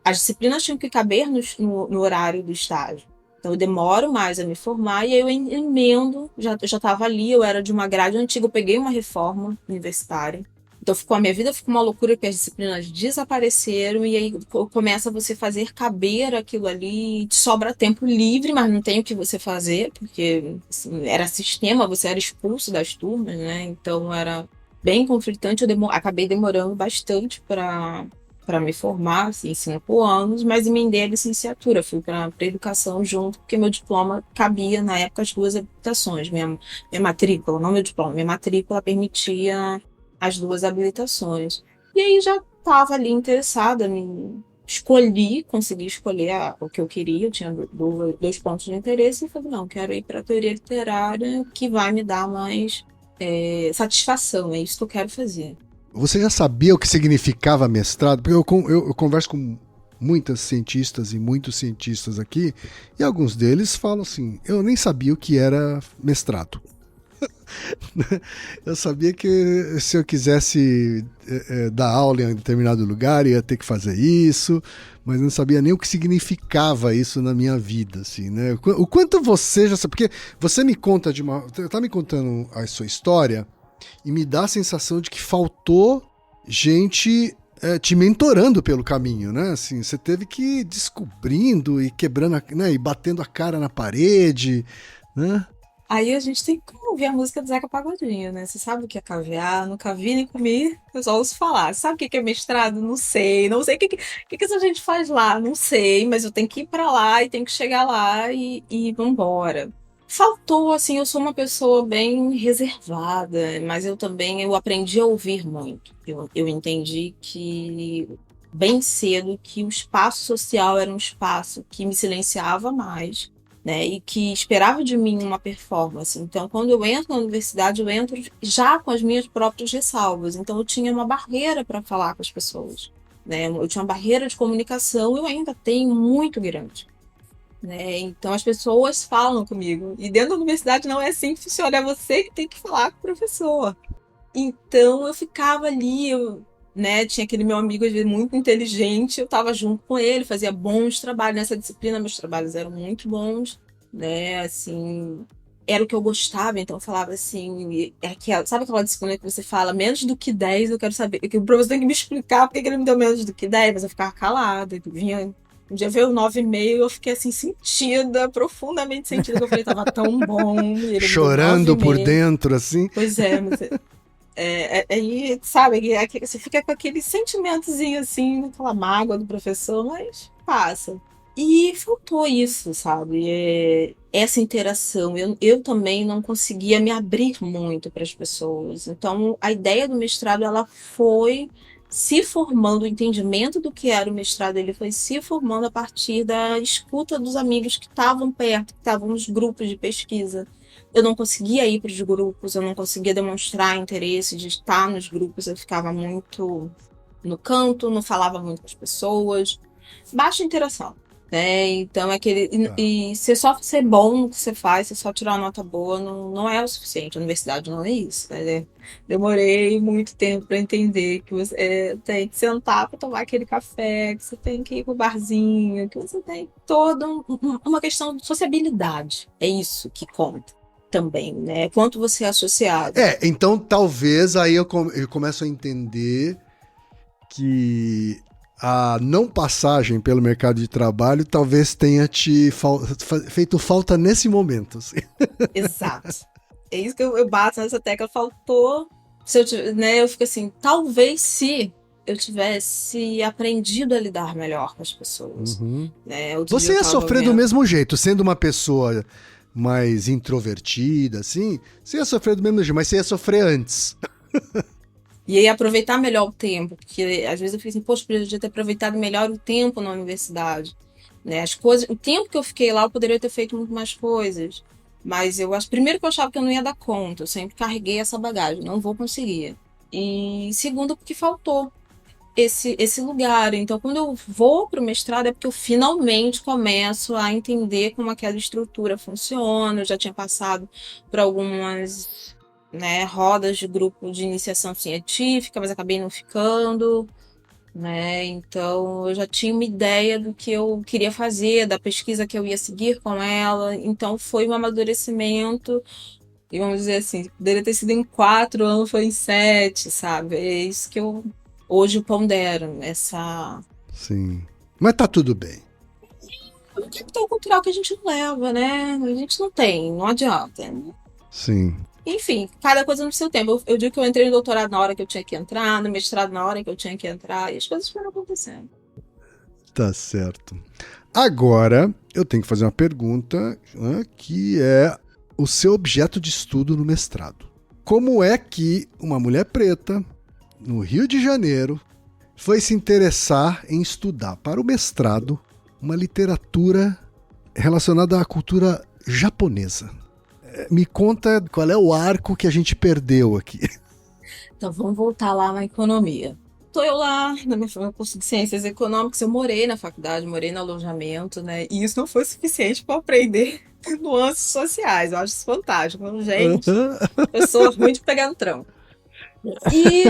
as disciplinas tinham que caber no horário do estágio. Então, eu demoro mais a me formar e aí eu emendo. Eu já estava ali, eu era de uma grade antiga, eu peguei uma reforma universitária. Então, a minha vida ficou uma loucura porque as disciplinas desapareceram e aí começa você fazer caber aquilo ali, te sobra tempo livre, mas não tem o que você fazer, porque assim, era sistema, você era expulso das turmas, né? Então, era bem conflitante, acabei demorando bastante para me formar, assim, 5 anos, mas emendei a licenciatura, fui para educação junto, porque meu diploma cabia, na época, as duas habilitações, minha matrícula, não meu diploma, minha matrícula permitia as duas habilitações. E aí já estava ali interessada, consegui escolher o que eu queria, eu tinha dois pontos de interesse, e falei, não, quero ir para a teoria literária, que vai me dar mais satisfação, é isso que eu quero fazer. Você já sabia o que significava mestrado? Porque eu converso com muitas cientistas e muitos cientistas aqui, e alguns deles falam assim, eu nem sabia o que era mestrado. Eu sabia que se eu quisesse dar aula em determinado lugar, ia ter que fazer isso, mas não sabia nem o que significava isso na minha vida, assim, né? O quanto você já sabe, porque você me conta tá me contando a sua história e me dá a sensação de que faltou gente te mentorando pelo caminho, né? Assim, você teve que ir descobrindo e quebrando, né? E batendo a cara na parede, né? Aí a gente tem que ouvir a música do Zeca Pagodinho, né? Você sabe o que é caviar? Nunca vi nem comi, eu só ouço falar. Sabe o que é mestrado? Não sei. Não sei o que essa gente faz lá. Não sei, mas eu tenho que ir pra lá e tenho que chegar lá e vambora. Faltou, assim, eu sou uma pessoa bem reservada, mas eu aprendi a ouvir muito. Eu entendi bem cedo, que o espaço social era um espaço que me silenciava mais, né, e que esperava de mim uma performance. Então, quando eu entro na universidade, eu entro já com as minhas próprias ressalvas. Então, eu tinha uma barreira para falar com as pessoas, né? Eu tinha uma barreira de comunicação, eu ainda tenho muito grande, né? Então, as pessoas falam comigo. E dentro da universidade não é assim que funciona, é você que tem que falar com o professor. Então, eu ficava ali, né, tinha aquele meu amigo às vezes, muito inteligente, eu estava junto com ele, fazia bons trabalhos nessa disciplina, meus trabalhos eram muito bons, né, assim, era o que eu gostava, então eu falava assim, sabe aquela disciplina que você fala, menos do que 10, eu quero saber, que o professor tem que me explicar por que ele me deu menos do que 10, mas eu ficava calada, um dia veio o 9,5, eu fiquei assim, sentida, profundamente sentida, que eu falei, tava tão bom, e ele me deu Chorando por 9,5. dentro, assim. Pois é, mas aí, sabe, você fica com aquele sentimentozinho assim, aquela mágoa do professor, mas passa. E faltou isso, sabe? Essa interação. Eu também não conseguia me abrir muito para as pessoas. Então, a ideia do mestrado, ela foi se formando, o entendimento do que era o mestrado, ele foi se formando a partir da escuta dos amigos que estavam perto, que estavam nos grupos de pesquisa. Eu não conseguia ir para os grupos, eu não conseguia demonstrar interesse de estar nos grupos, eu ficava muito no canto, não falava muito com as pessoas, baixa interação, né? Então, e ser só ser bom no que você faz, você só tirar uma nota boa, não é o suficiente. A universidade não é isso, né? Demorei muito tempo para entender que você tem que sentar para tomar aquele café, que você tem que ir pro barzinho, que você tem toda uma questão de sociabilidade. É isso que conta também, né? Quanto você é associado. Então talvez aí eu começo a entender que a não passagem pelo mercado de trabalho talvez tenha te feito falta nesse momento. Assim. Exato. É isso que eu bato nessa tecla. Faltou. Eu fico assim, talvez se eu tivesse aprendido a lidar melhor com as pessoas. Uhum. Né? Você ia sofrer do mesmo jeito, sendo uma pessoa mais introvertida, assim, você ia sofrer do mesmo jeito, mas você ia sofrer antes. E aí aproveitar melhor o tempo, porque às vezes eu fico assim, poxa, eu podia ter aproveitado melhor o tempo na universidade. Né? O tempo que eu fiquei lá, eu poderia ter feito muito mais coisas. Mas primeiro que eu achava que eu não ia dar conta, eu sempre carreguei essa bagagem, não vou conseguir. E segundo, porque faltou esse lugar. Então, quando eu vou para o mestrado, é porque eu finalmente começo a entender como aquela estrutura funciona. Eu já tinha passado por algumas, né, rodas de grupo de iniciação científica, mas acabei não ficando. Né? Então, eu já tinha uma ideia do que eu queria fazer, da pesquisa que eu ia seguir com ela. Então, foi um amadurecimento. E vamos dizer assim, poderia ter sido em 4 anos, foi em 7, sabe? É isso que eu hoje pondero, essa... Sim. Mas tá tudo bem. É um capital cultural que a gente não leva, né? A gente não tem, não adianta. Sim. Enfim, cada coisa no seu tempo. Eu digo que eu entrei no doutorado na hora que eu tinha que entrar, no mestrado na hora que eu tinha que entrar, e as coisas foram acontecendo. Tá certo. Agora, eu tenho que fazer uma pergunta, né, que é o seu objeto de estudo no mestrado. Como é que uma mulher preta, no Rio de Janeiro, foi se interessar em estudar para o mestrado uma literatura relacionada à cultura japonesa? Me conta qual é o arco que a gente perdeu aqui. Então, vamos voltar lá na economia. Estou eu lá, no meu curso de Ciências Econômicas, eu morei na faculdade, morei no alojamento, né? E isso não foi suficiente para aprender nuances sociais. Eu acho isso fantástico. Gente, pessoa ruim de pegar no tranco. E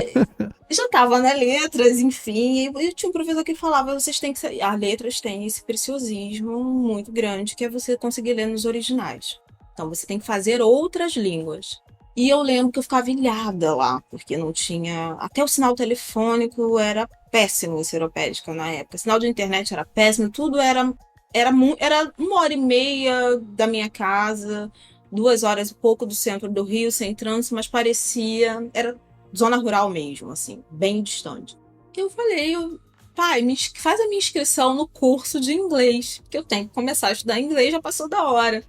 já estava na letras, enfim, e tinha um professor que falava, vocês têm que ser... As letras têm esse preciosismo muito grande, que é você conseguir ler nos originais. Então você tem que fazer outras línguas. E eu lembro que eu ficava ilhada lá, porque não tinha... Até o sinal telefônico era péssimo em Seropédica na época. O sinal de internet era péssimo, tudo era 1h30 da minha casa, 2 horas e pouco do centro do Rio, sem trânsito, mas parecia... Era zona rural mesmo, assim, bem distante. Eu falei, pai, faz a minha inscrição no curso de inglês, que eu tenho que começar a estudar inglês, já passou da hora.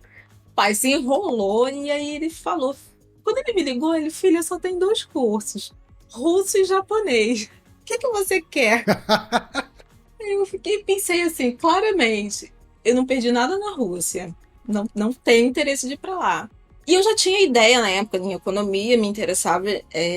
O pai se enrolou e aí ele falou... Quando ele me ligou, ele, filha, só tem 2 cursos, russo e japonês. O que você quer? Eu pensei assim, claramente, eu não perdi nada na Rússia. Não tenho interesse de ir para lá. E eu já tinha ideia na época em economia, me interessava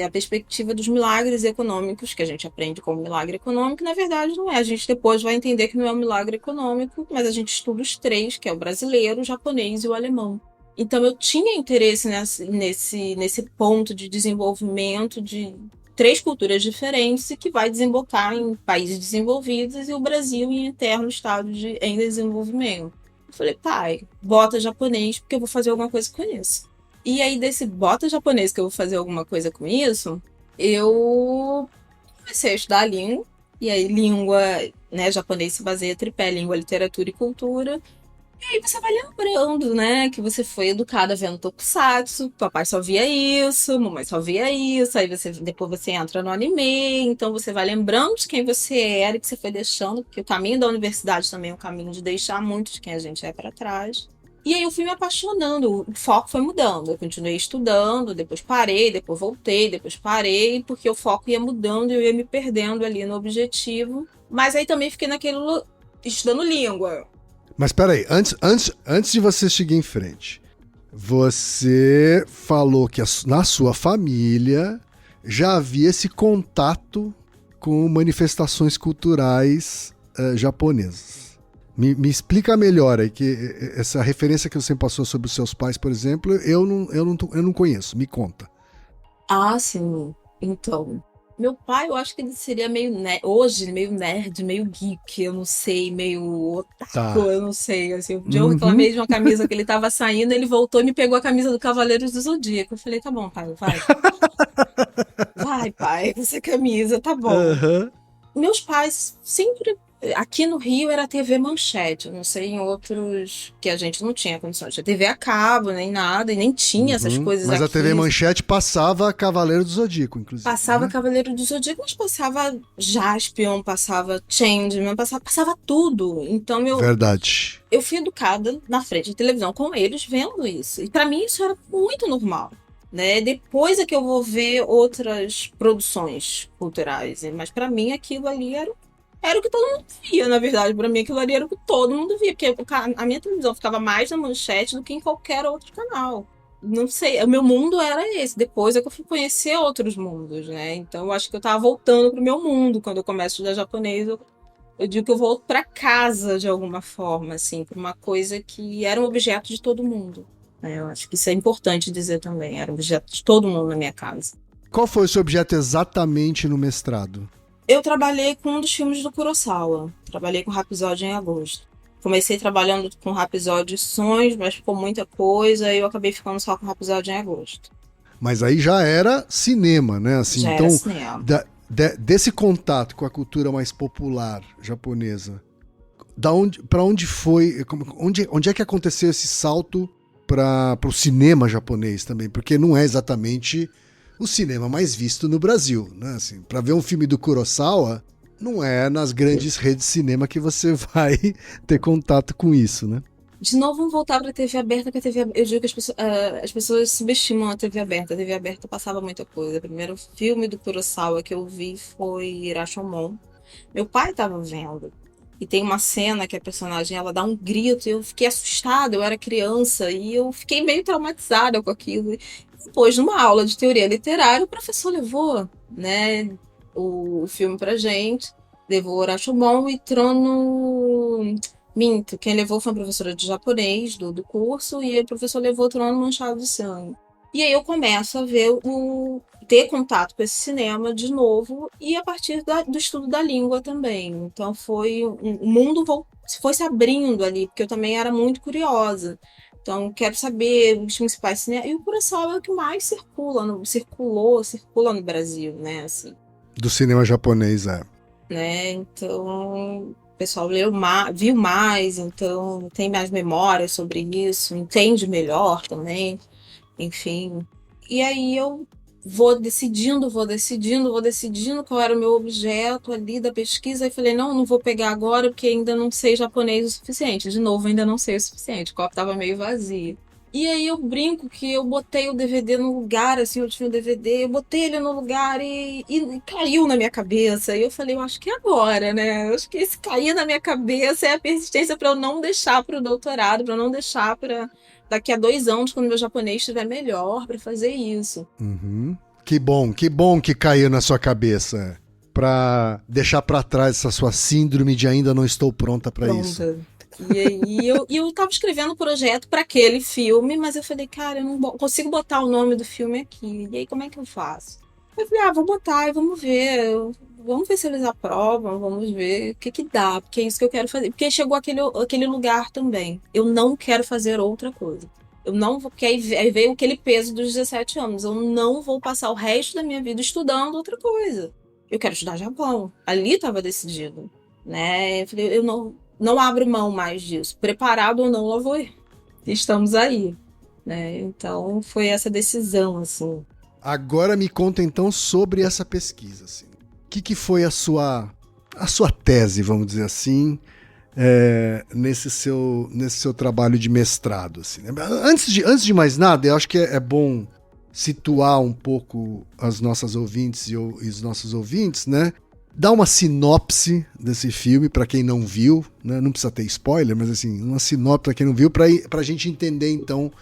a perspectiva dos milagres econômicos, que a gente aprende como milagre econômico, na verdade não é. A gente depois vai entender que não é um milagre econômico, mas a gente estuda os 3, que é o brasileiro, o japonês e o alemão. Então eu tinha interesse nesse ponto de desenvolvimento de 3 culturas diferentes e que vai desembocar em países desenvolvidos e o Brasil em eterno estado em desenvolvimento. Eu falei, pai, bota japonês porque eu vou fazer alguma coisa com isso. E aí, desse bota japonês que eu vou fazer alguma coisa com isso, eu comecei a estudar a língua. E aí, língua, né, japonês se baseia tripé, língua, literatura e cultura. E aí você vai lembrando, né, que você foi educada vendo Tokusatsu, papai só via isso, mamãe só via isso, aí depois você entra no anime, então você vai lembrando de quem você era e que você foi deixando, porque o caminho da universidade também é um caminho de deixar muito de quem a gente é para trás. E aí eu fui me apaixonando, o foco foi mudando, eu continuei estudando, depois parei, depois voltei, depois parei, porque o foco ia mudando e eu ia me perdendo ali no objetivo. Mas aí também fiquei estudando língua. Mas peraí, antes de você seguir em frente, você falou que na sua família já havia esse contato com manifestações culturais japonesas. Me explica melhor aí, que essa referência que você passou sobre os seus pais, por exemplo, eu não conheço. Me conta. Ah, sim. Então, meu pai, eu acho que ele seria hoje, meio nerd, meio geek, eu não sei, meio otaku, Tá. eu não sei. Assim, um dia eu reclamei de uma camisa que ele tava saindo, ele voltou e me pegou a camisa do Cavaleiros do Zodíaco. Eu falei, tá bom, pai, vai. Vai, pai, essa camisa, tá bom. Aham. Meus pais sempre. Aqui no Rio era TV Manchete, eu não sei em outros que a gente não tinha condições de TV a cabo, nem nada, e nem tinha essas coisas Mas aqui. a TV Manchete passava Cavaleiro do Zodíaco, inclusive. Passava né? Cavaleiro do Zodíaco, mas passava Jaspion, passava Changeman, passava tudo. Então Verdade. eu fui educada na frente da televisão com eles vendo isso. E pra mim isso era muito normal. Né? Depois é que eu vou ver outras produções culturais. Mas pra mim aquilo ali era o que todo mundo via, na verdade. Pra mim aquilo ali era o que todo mundo via. Porque a minha televisão ficava mais na Manchete do que em qualquer outro canal. Não sei, o meu mundo era esse. Depois é que eu fui conhecer outros mundos, né? Então eu acho que eu tava voltando pro meu mundo. Quando eu começo a estudar japonês, eu digo que eu volto pra casa de alguma forma, assim, pra uma coisa que era um objeto de todo mundo. Né? Eu acho que isso é importante dizer também. Era um objeto de todo mundo na minha casa. Qual foi o seu objeto exatamente no mestrado? Eu trabalhei com um dos filmes do Kurosawa. Trabalhei com Rhapsody em agosto. Comecei trabalhando com Rhapsody Sonhos, mas ficou muita coisa e eu acabei ficando só com Rhapsody em agosto. Mas aí já era cinema, né? Assim, Já então, era cinema. desse contato com a cultura mais popular japonesa, para onde foi, onde é que aconteceu esse salto para o cinema japonês também? Porque não é exatamente o cinema mais visto no Brasil, né? Assim, para ver um filme do Kurosawa, não é nas grandes redes de cinema que você vai ter contato com isso, né? De novo, vamos voltar para a TV aberta, que a TV, eu digo que as pessoas subestimam a TV aberta. A TV aberta passava muita coisa. O primeiro filme do Kurosawa que eu vi foi Irashomon. Meu pai estava vendo. E tem uma cena que a personagem ela dá um grito e eu fiquei assustada, eu era criança e eu fiquei meio traumatizada com aquilo. Depois, numa aula de teoria literária, o professor levou, né, o filme pra gente, levou Rashomon e Trono... Minto, quem levou foi a professora de japonês do curso e o professor levou Trono Manchado de Sangue. E aí eu começo a ter contato com esse cinema de novo e a partir do estudo da língua também. Então o mundo foi se abrindo ali, porque eu também era muito curiosa. Então quero saber os principais cinemas. E o Kurosawa é o que mais circula no Brasil, né? Assim, Do cinema japonês, é. né? Então o pessoal viu mais, então tem mais memórias sobre isso, entende melhor também. Enfim. E aí eu vou decidindo qual era o meu objeto ali da pesquisa. E falei, não vou pegar agora porque ainda não sei japonês o suficiente. De novo, ainda não sei o suficiente. O copo tava meio vazio. E aí eu brinco que eu botei o DVD no lugar, assim, eu tinha o DVD, eu botei ele no lugar e caiu na minha cabeça. E eu falei, eu acho que é agora, né? Eu acho que esse cair na minha cabeça é a persistência para eu não deixar para o doutorado, para eu não deixar para daqui a 2 anos, quando meu japonês estiver melhor, para fazer isso. Uhum. Que bom que caiu na sua cabeça. Pra deixar pra trás essa sua síndrome de ainda não estou pronta pra isso. E aí eu tava escrevendo o projeto para aquele filme, mas eu falei, cara, eu não consigo botar o nome do filme aqui. E aí como é que eu faço? Eu falei, vou botar e vamos ver. vamos ver se eles aprovam, vamos ver o que que dá, porque é isso que eu quero fazer. Porque chegou aquele lugar também. Eu não quero fazer outra coisa. Eu não vou, porque aí veio aquele peso dos 17 anos. Eu não vou passar o resto da minha vida estudando outra coisa. Eu quero estudar Japão. Ali estava decidido, né? Eu falei, eu não abro mão mais disso. Preparado ou não, lá vou ir. Estamos aí, né? Então foi essa decisão, assim. Agora me conta então sobre essa pesquisa. Assim. O que foi a sua tese, vamos dizer assim, nesse seu trabalho de mestrado? Assim, né? Antes de mais nada, eu acho que é bom situar um pouco as nossas ouvintes e os nossos ouvintes, né? Dar uma sinopse desse filme para quem não viu, né? Não precisa ter spoiler, mas assim, uma sinopse para quem não viu, para a gente entender então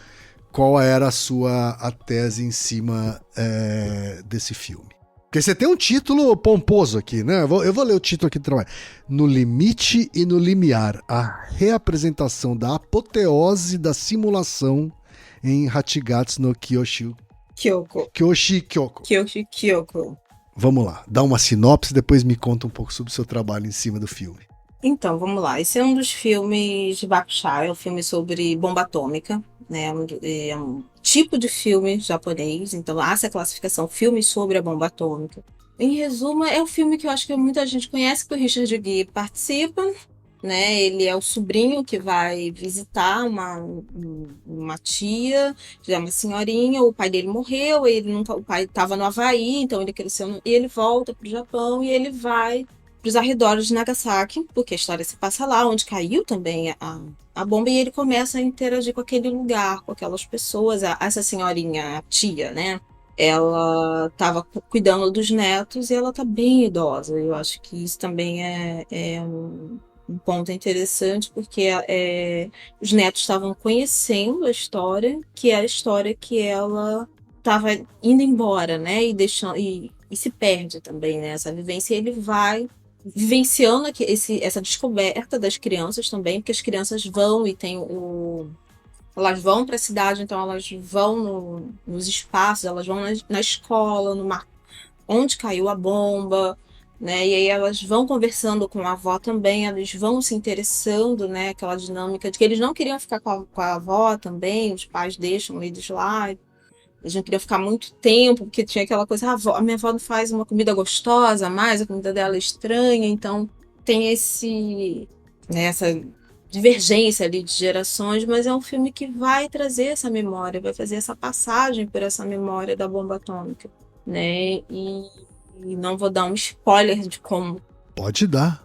qual era a tese em cima desse filme. Porque você tem um título pomposo aqui, né? Eu vou ler o título aqui do trabalho. No Limite e no Limiar, a reapresentação da apoteose da simulação em Hachigatsu no Kyoshi Kyoko. Kyoshi Kyoko. Vamos lá, dá uma sinopse, depois me conta um pouco sobre o seu trabalho em cima do filme. Então, vamos lá. Esse é um dos filmes de Bakusha, é um filme sobre bomba atômica, né? É um tipo de filme japonês, então há essa classificação, filmes sobre a bomba atômica. Em resumo, é um filme que eu acho que muita gente conhece, que o Richard Gere participa, né? Ele é o sobrinho que vai visitar uma tia, já é uma senhorinha, o pai dele morreu, o pai estava no Havaí, então ele cresceu, e ele volta para o Japão e ele vai para os arredores de Nagasaki, porque a história se passa lá, onde caiu também a bomba, e ele começa a interagir com aquele lugar, com aquelas pessoas. Essa senhorinha, a tia, né? Ela estava cuidando dos netos e ela está bem idosa. Eu acho que isso também é um ponto interessante, porque os netos estavam conhecendo a história, que é a história que ela estava indo embora, né? E deixando e se perde também, né? Essa vivência, e ele vai vivenciando essa descoberta das crianças também, porque as crianças vão e tem elas vão para a cidade, então elas vão nos espaços, elas vão na escola, onde caiu a bomba, né? E aí elas vão conversando com a avó também, eles vão se interessando, né? Aquela dinâmica de que eles não queriam ficar com a avó também, os pais deixam eles lá. Eles não queriam ficar muito tempo, porque tinha aquela coisa, a minha avó não faz uma comida gostosa, mas a comida dela é estranha, então tem essa divergência ali de gerações, mas é um filme que vai trazer essa memória, vai fazer essa passagem por essa memória da bomba atômica, né? E não vou dar um spoiler de como. Pode dar.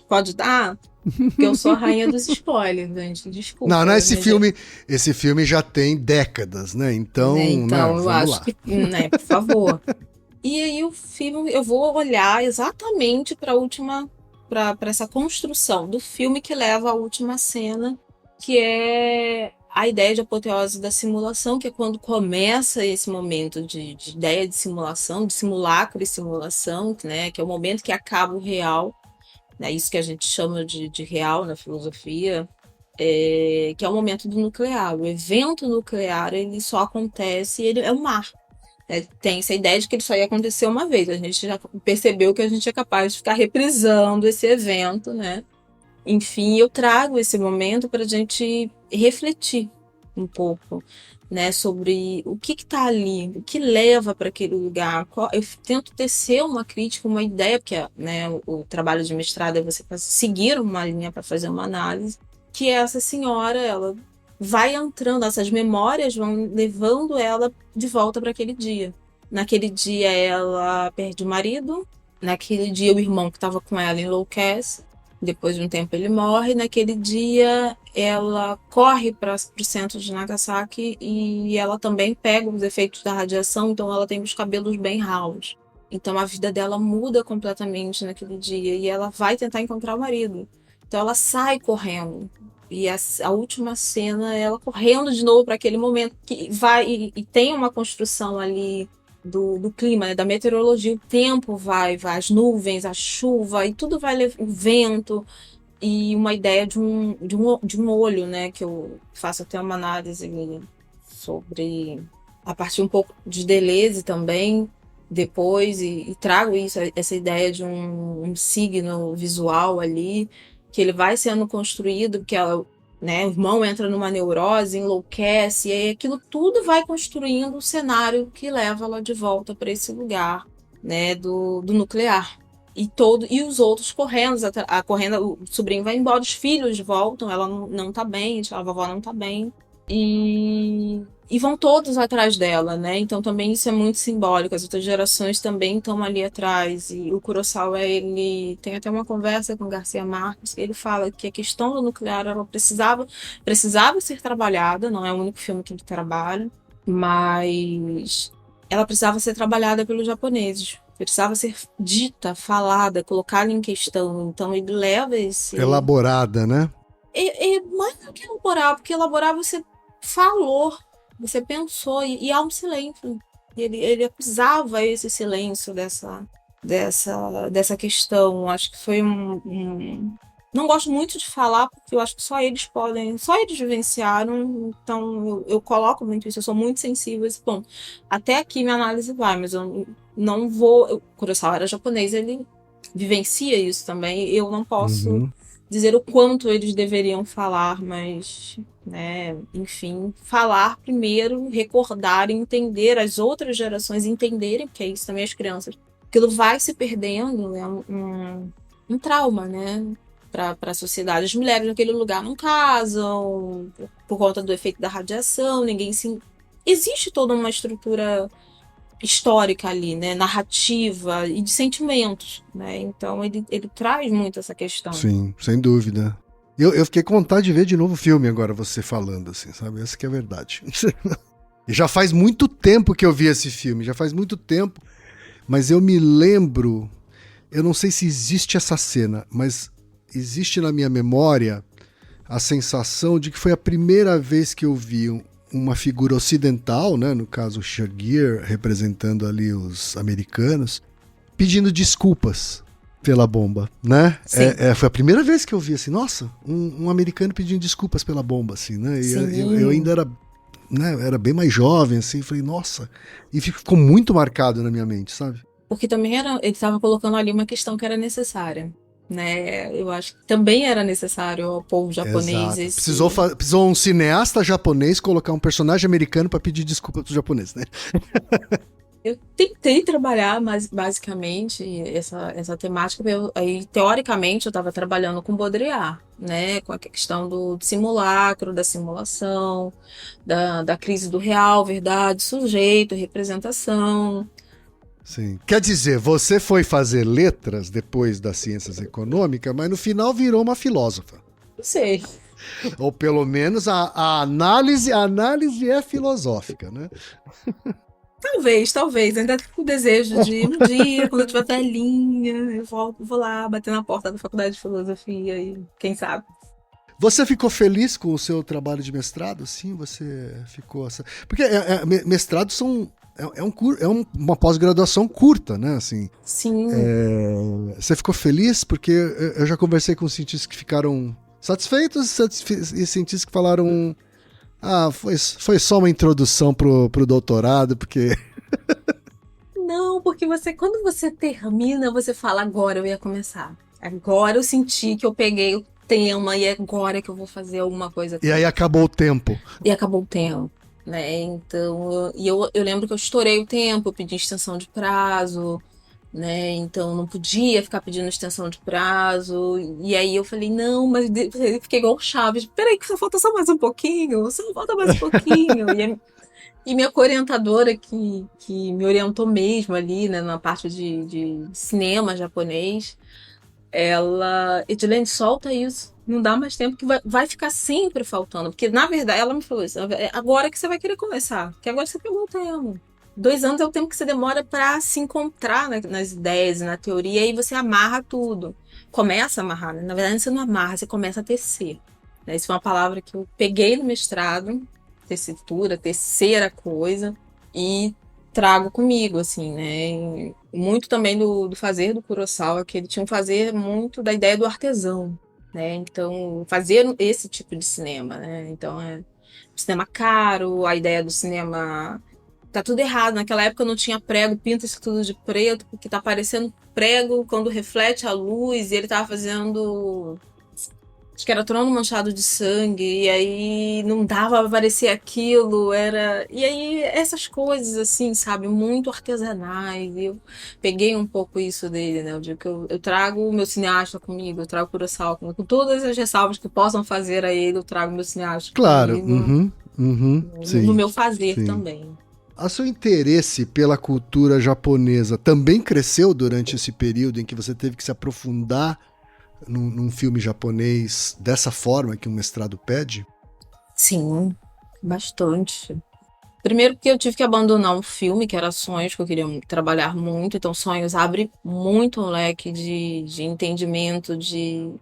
Pode dar? Porque eu sou a rainha dos spoilers, gente. Desculpa. Não, esse filme já tem décadas, né? Então, então né, eu acho que, né, por favor. E aí o filme, eu vou olhar exatamente para essa construção do filme que leva à última cena, que é a ideia de apoteose da simulação, que é quando começa esse momento de ideia de simulação, de simulacro e simulação, né? Que é o momento que acaba o real. É isso que a gente chama de real na filosofia, que é o momento do nuclear. O evento nuclear, ele só acontece, ele é o mar. Tem essa ideia de que ele só ia acontecer uma vez. A gente já percebeu que a gente é capaz de ficar reprisando esse evento, né? Enfim, eu trago esse momento para a gente refletir um pouco, né, sobre o que está ali, o que leva para aquele lugar. Eu tento tecer uma crítica, uma ideia, porque, né, o trabalho de mestrado é você seguir uma linha para fazer uma análise, que essa senhora, ela vai entrando, essas memórias vão levando ela de volta para aquele dia. Naquele dia ela perde o marido, naquele dia o irmão que estava com ela enlouquece, depois de um tempo ele morre. Naquele dia ela corre para o centro de Nagasaki e ela também pega os efeitos da radiação, então ela tem os cabelos bem ralos. Então a vida dela muda completamente naquele dia e ela vai tentar encontrar o marido. Então ela sai correndo. E a última cena, ela correndo de novo para aquele momento que vai e tem uma construção ali do clima, né, da meteorologia. O tempo vai, as nuvens, a chuva, e tudo vai o vento, e uma ideia de um olho, né, que eu faço até uma análise sobre, a partir um pouco de Deleuze também, depois e trago isso, essa ideia de um signo visual ali, que ele vai sendo construído, porque ela, né, o irmão entra numa neurose, enlouquece, e aí aquilo tudo vai construindo um cenário que leva ela de volta para esse lugar, né, do nuclear. E os outros correndo, correndo, o sobrinho vai embora, os filhos voltam, ela não tá bem, a vovó não tá bem. E vão todos atrás dela, né? Então também isso é muito simbólico. As outras gerações também estão ali atrás. E o Kurosawa, ele tem até uma conversa com Garcia Marques, que ele fala que a questão do nuclear ela precisava ser trabalhada, não é o único filme que ele trabalha, mas ela precisava ser trabalhada pelos japoneses. Precisava ser dita, falada, colocada em questão. Então ele leva esse. Elaborada, né? Mais do que elaborar, porque elaborar você falou, você pensou, e há um silêncio. Ele acusava esse silêncio dessa questão. Acho que foi Não gosto muito de falar, porque eu acho que só eles vivenciaram, então eu coloco muito isso, eu sou muito sensível a esse ponto. Até aqui minha análise vai, mas eu não vou. O Kurosawa era japonês, ele vivencia isso também, eu não posso dizer o quanto eles deveriam falar, mas, né, enfim, falar primeiro, recordar, entender as outras gerações, entenderem, porque é isso também as crianças. Aquilo vai se perdendo, né, um trauma, né, para a sociedade. As mulheres naquele lugar não casam por conta do efeito da radiação, existe toda uma estrutura histórica ali, né, narrativa e de sentimentos, né, então ele traz muito essa questão. Sim, sem dúvida. Eu fiquei com vontade de ver de novo o filme agora, você falando assim, sabe? Essa que é a verdade. E já faz muito tempo que eu vi esse filme, já faz muito tempo, mas eu me lembro, eu não sei se existe essa cena, mas existe na minha memória a sensação de que foi a primeira vez que eu vi uma figura ocidental, né, no caso o Richard Gere, representando ali os americanos, pedindo desculpas pela bomba, né? Foi a primeira vez que eu vi assim, nossa, um americano pedindo desculpas pela bomba, assim, né? E eu ainda era, né, era bem mais jovem, assim, falei, nossa, e ficou muito marcado na minha mente, sabe? Porque também ele estava colocando ali uma questão que era necessária, né? Eu acho que também era necessário ao povo japonês. Precisou um cineasta japonês colocar um personagem americano para pedir desculpa pro japonês, né? Eu tentei trabalhar basicamente essa temática. Aí, teoricamente, eu estava trabalhando com Baudrillard, né? Com a questão do simulacro, da simulação, da crise do real, verdade, sujeito, representação. Sim. Quer dizer, você foi fazer letras depois das ciências econômicas, mas no final virou uma filósofa. Não sei. Ou pelo menos a análise é filosófica, né? Talvez. Ainda tenho o desejo de um dia, quando eu tiver velhinha, eu vou lá bater na porta da faculdade de filosofia e quem sabe. Você ficou feliz com o seu trabalho de mestrado? Sim, você ficou. Porque mestrados são. Uma pós-graduação curta, né? Assim, Sim. Você ficou feliz? Porque eu já conversei com cientistas que ficaram satisfeitos e cientistas que falaram. Ah, foi só uma introdução pro doutorado, porque. Não, porque quando você termina, você fala, agora eu ia começar. Agora eu senti que eu peguei o tema e é agora que eu vou fazer alguma coisa. E aí acabou o tempo. E acabou o tempo, né? Então, eu lembro que eu estourei o tempo, eu pedi extensão de prazo, né? Então não podia ficar pedindo extensão de prazo. E aí eu falei, não, mas eu fiquei igual Chaves. Peraí, que só falta só mais um pouquinho, só falta mais um pouquinho. E minha orientadora, que me orientou mesmo ali, né, na parte de cinema japonês, Edilene, solta isso. Não dá mais tempo, que vai ficar sempre faltando. Porque, na verdade, ela me falou isso, agora que você vai querer começar, porque agora você pegou o tema. 2 anos é o tempo que você demora para se encontrar nas ideias e na teoria, e aí você amarra tudo. Começa a amarrar, né? Na verdade, você não amarra, você começa a tecer. Né? Isso foi uma palavra que eu peguei no mestrado, tessitura, tecer a coisa, e trago comigo, assim, né? Muito também do fazer do Kurosawa, que ele tinha um fazer muito da ideia do artesão, né? Então, fazer esse tipo de cinema, né? Então, cinema caro, a ideia do cinema tá tudo errado. Naquela época não tinha prego, pinta isso tudo de preto, porque tá parecendo prego quando reflete a luz, e ele tava fazendo... Acho que era trono manchado de sangue, e aí não dava pra aparecer aquilo, era... E aí essas coisas, assim, sabe, muito artesanais, e eu peguei um pouco isso dele, né, eu digo que eu trago o meu cineasta comigo, eu trago o Kurosawa comigo, com todas as ressalvas que possam fazer a ele, eu trago o meu cineasta Claro, comigo, no sim, meu fazer sim. também. O seu interesse pela cultura japonesa também cresceu durante esse período em que você teve que se aprofundar num filme japonês dessa forma que um mestrado pede? Sim, bastante. Primeiro porque eu tive que abandonar um filme, que era Sonhos, que eu queria trabalhar muito. Então, Sonhos abre muito um leque de entendimento de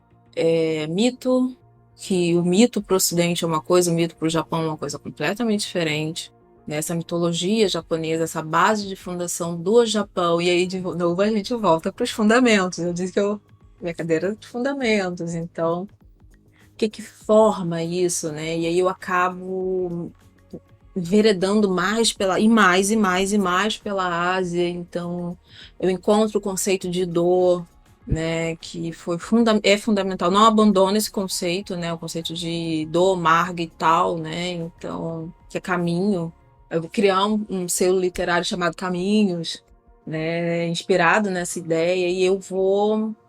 mito, que o mito para o Ocidente é uma coisa, o mito para o Japão é uma coisa completamente diferente. Essa mitologia japonesa, essa base de fundação do Japão. E aí, de novo, a gente volta para os fundamentos. Eu disse que minha cadeira é de fundamentos, então... O que que forma isso, né? E aí eu acabo veredando mais e mais pela Ásia. Então eu encontro o conceito de dor, né? Que é fundamental. Não abandono esse conceito, né? O conceito de dor, amarga e tal, né? Então, que é caminho. Eu vou criar um selo literário chamado Caminhos, né? Inspirado nessa ideia. E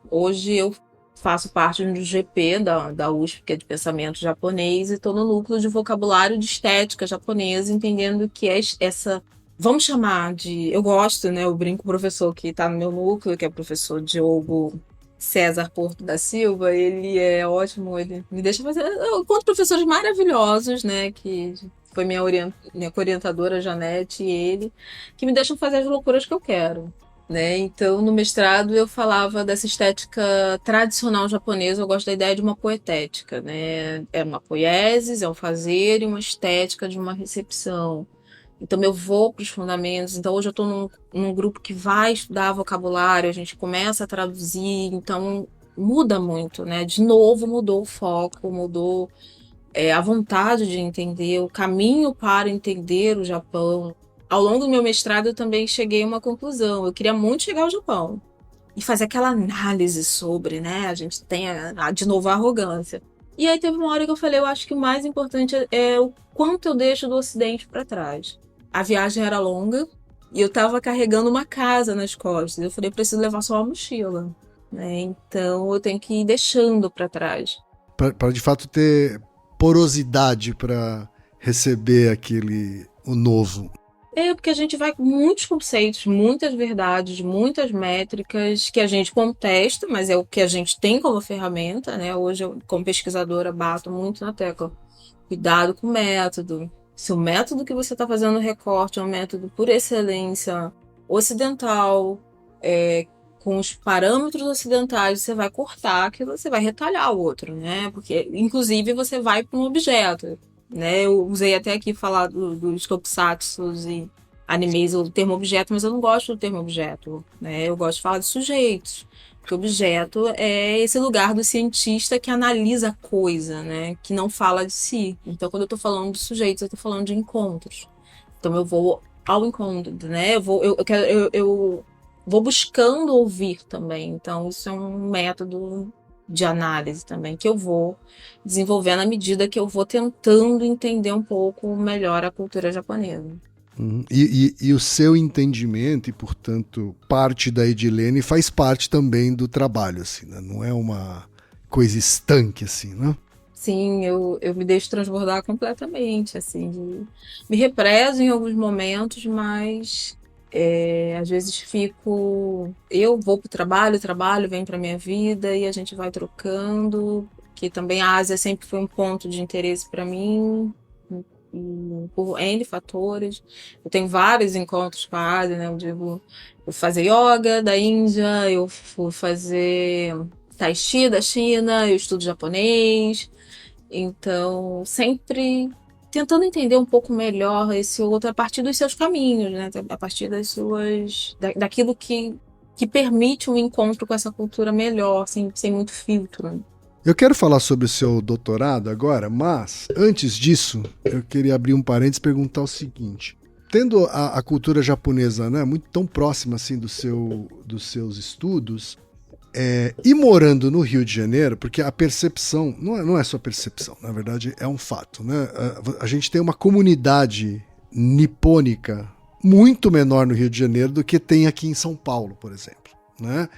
hoje eu faço parte do GP da USP, que é de pensamento japonês, e estou no núcleo de vocabulário de estética japonesa, entendendo que é essa... Vamos chamar de... Eu gosto, né? Eu brinco com o professor que está no meu núcleo, que é o professor Diogo César Porto da Silva. Ele é ótimo, ele me deixa fazer... Eu encontro professores maravilhosos, né? Que foi minha orientadora, Janete, e ele, que me deixam fazer as loucuras que eu quero. Né? Então, no mestrado, eu falava dessa estética tradicional japonesa. Eu gosto da ideia de uma poetética, né? É uma poiesis, é um fazer e uma estética de uma recepção. Então, eu vou para os fundamentos. Então, hoje eu estou num grupo que vai estudar vocabulário, a gente começa a traduzir, então muda muito, né? De novo, mudou o foco, mudou a vontade de entender, o caminho para entender o Japão. Ao longo do meu mestrado, eu também cheguei a uma conclusão. Eu queria muito chegar ao Japão e fazer aquela análise sobre, né? A gente tem, de novo, a arrogância. E aí teve uma hora que eu falei, eu acho que o mais importante é o quanto eu deixo do Ocidente para trás. A viagem era longa e eu estava carregando uma casa nas costas. Eu falei, eu preciso levar só uma mochila, né? Então eu tenho que ir deixando para trás. Para de fato ter porosidade para receber o novo. Porque a gente vai com muitos conceitos, muitas verdades, muitas métricas que a gente contesta, mas é o que a gente tem como ferramenta, né? Hoje, eu, como pesquisadora, bato muito na tecla. Cuidado com o método. Se o método que você está fazendo no recorte é um método por excelência ocidental, com os parâmetros ocidentais, você vai cortar aquilo, você vai retalhar o outro, né? Porque, inclusive, você vai para um objeto. Né? Eu usei até aqui falar dos tokusatsu e animes, o termo objeto, mas eu não gosto do termo objeto, né? Eu gosto de falar de sujeitos, porque objeto é esse lugar do cientista que analisa a coisa, né? Que não fala de si. Então, quando eu estou falando de sujeitos, eu estou falando de encontros. Então, eu vou ao encontro, né? Eu vou buscando ouvir também. Então, isso é um método de análise também, que eu vou desenvolvendo à medida que eu vou tentando entender um pouco melhor a cultura japonesa. E o seu entendimento, e portanto parte da Edilene, faz parte também do trabalho, assim, né? Não é uma coisa estanque, assim, né? Sim, eu me deixo transbordar completamente, assim, me represo em alguns momentos, mas às vezes eu vou pro trabalho vem pra minha vida e a gente vai trocando, que também a Ásia sempre foi um ponto de interesse para mim, por N fatores. Eu tenho vários encontros com a Ásia, né? Eu fui fazer yoga da Índia, eu fui fazer tai chi da China, eu estudo japonês, então sempre tentando entender um pouco melhor esse outro a partir dos seus caminhos, né? A partir daquilo que permite um encontro com essa cultura melhor, sem muito filtro. Eu quero falar sobre o seu doutorado agora, mas antes disso, eu queria abrir um parênteses e perguntar o seguinte. tendo a cultura japonesa, né, muito tão próxima assim dos seus estudos, e morando no Rio de Janeiro, porque a percepção, não é só percepção, na verdade é um fato, né? A gente tem uma comunidade nipônica muito menor no Rio de Janeiro do que tem aqui em São Paulo, por exemplo, né?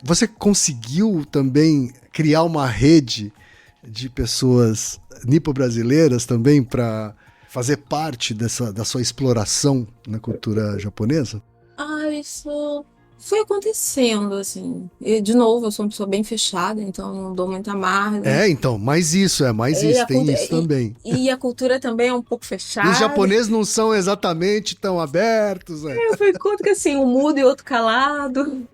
Você conseguiu também criar uma rede de pessoas nipo-brasileiras também para fazer parte da sua exploração na cultura japonesa? Isso foi acontecendo, assim. E, de novo, eu sou uma pessoa bem fechada, então não dou muita margem. Então, mais isso, tem isso também. E a cultura também é um pouco E fechada. os japoneses não são exatamente tão abertos. Eu fui conta que assim, um mudo e outro calado.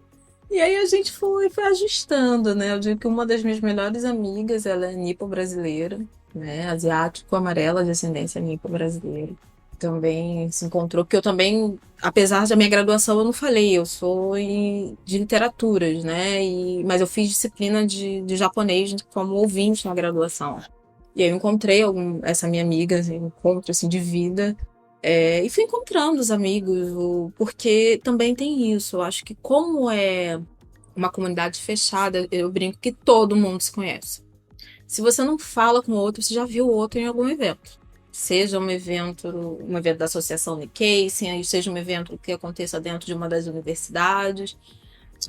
E aí a gente foi ajustando, né? Eu digo que uma das minhas melhores amigas, ela é nipo-brasileira, né? Asiático, amarela, de ascendência nipo-brasileira. Também se encontrou, porque eu também, apesar da minha graduação, eu não falei, eu sou de literaturas, né? Mas eu fiz disciplina de japonês como ouvinte na graduação. E aí eu encontrei essa minha amiga, assim, um encontro assim, de vida. E fui encontrando os amigos, porque também tem isso. Eu acho que como é uma comunidade fechada, eu brinco que todo mundo se conhece. Se você não fala com o outro, você já viu o outro em algum evento. Seja um evento da Associação Nikkei, seja um evento que aconteça dentro de uma das universidades,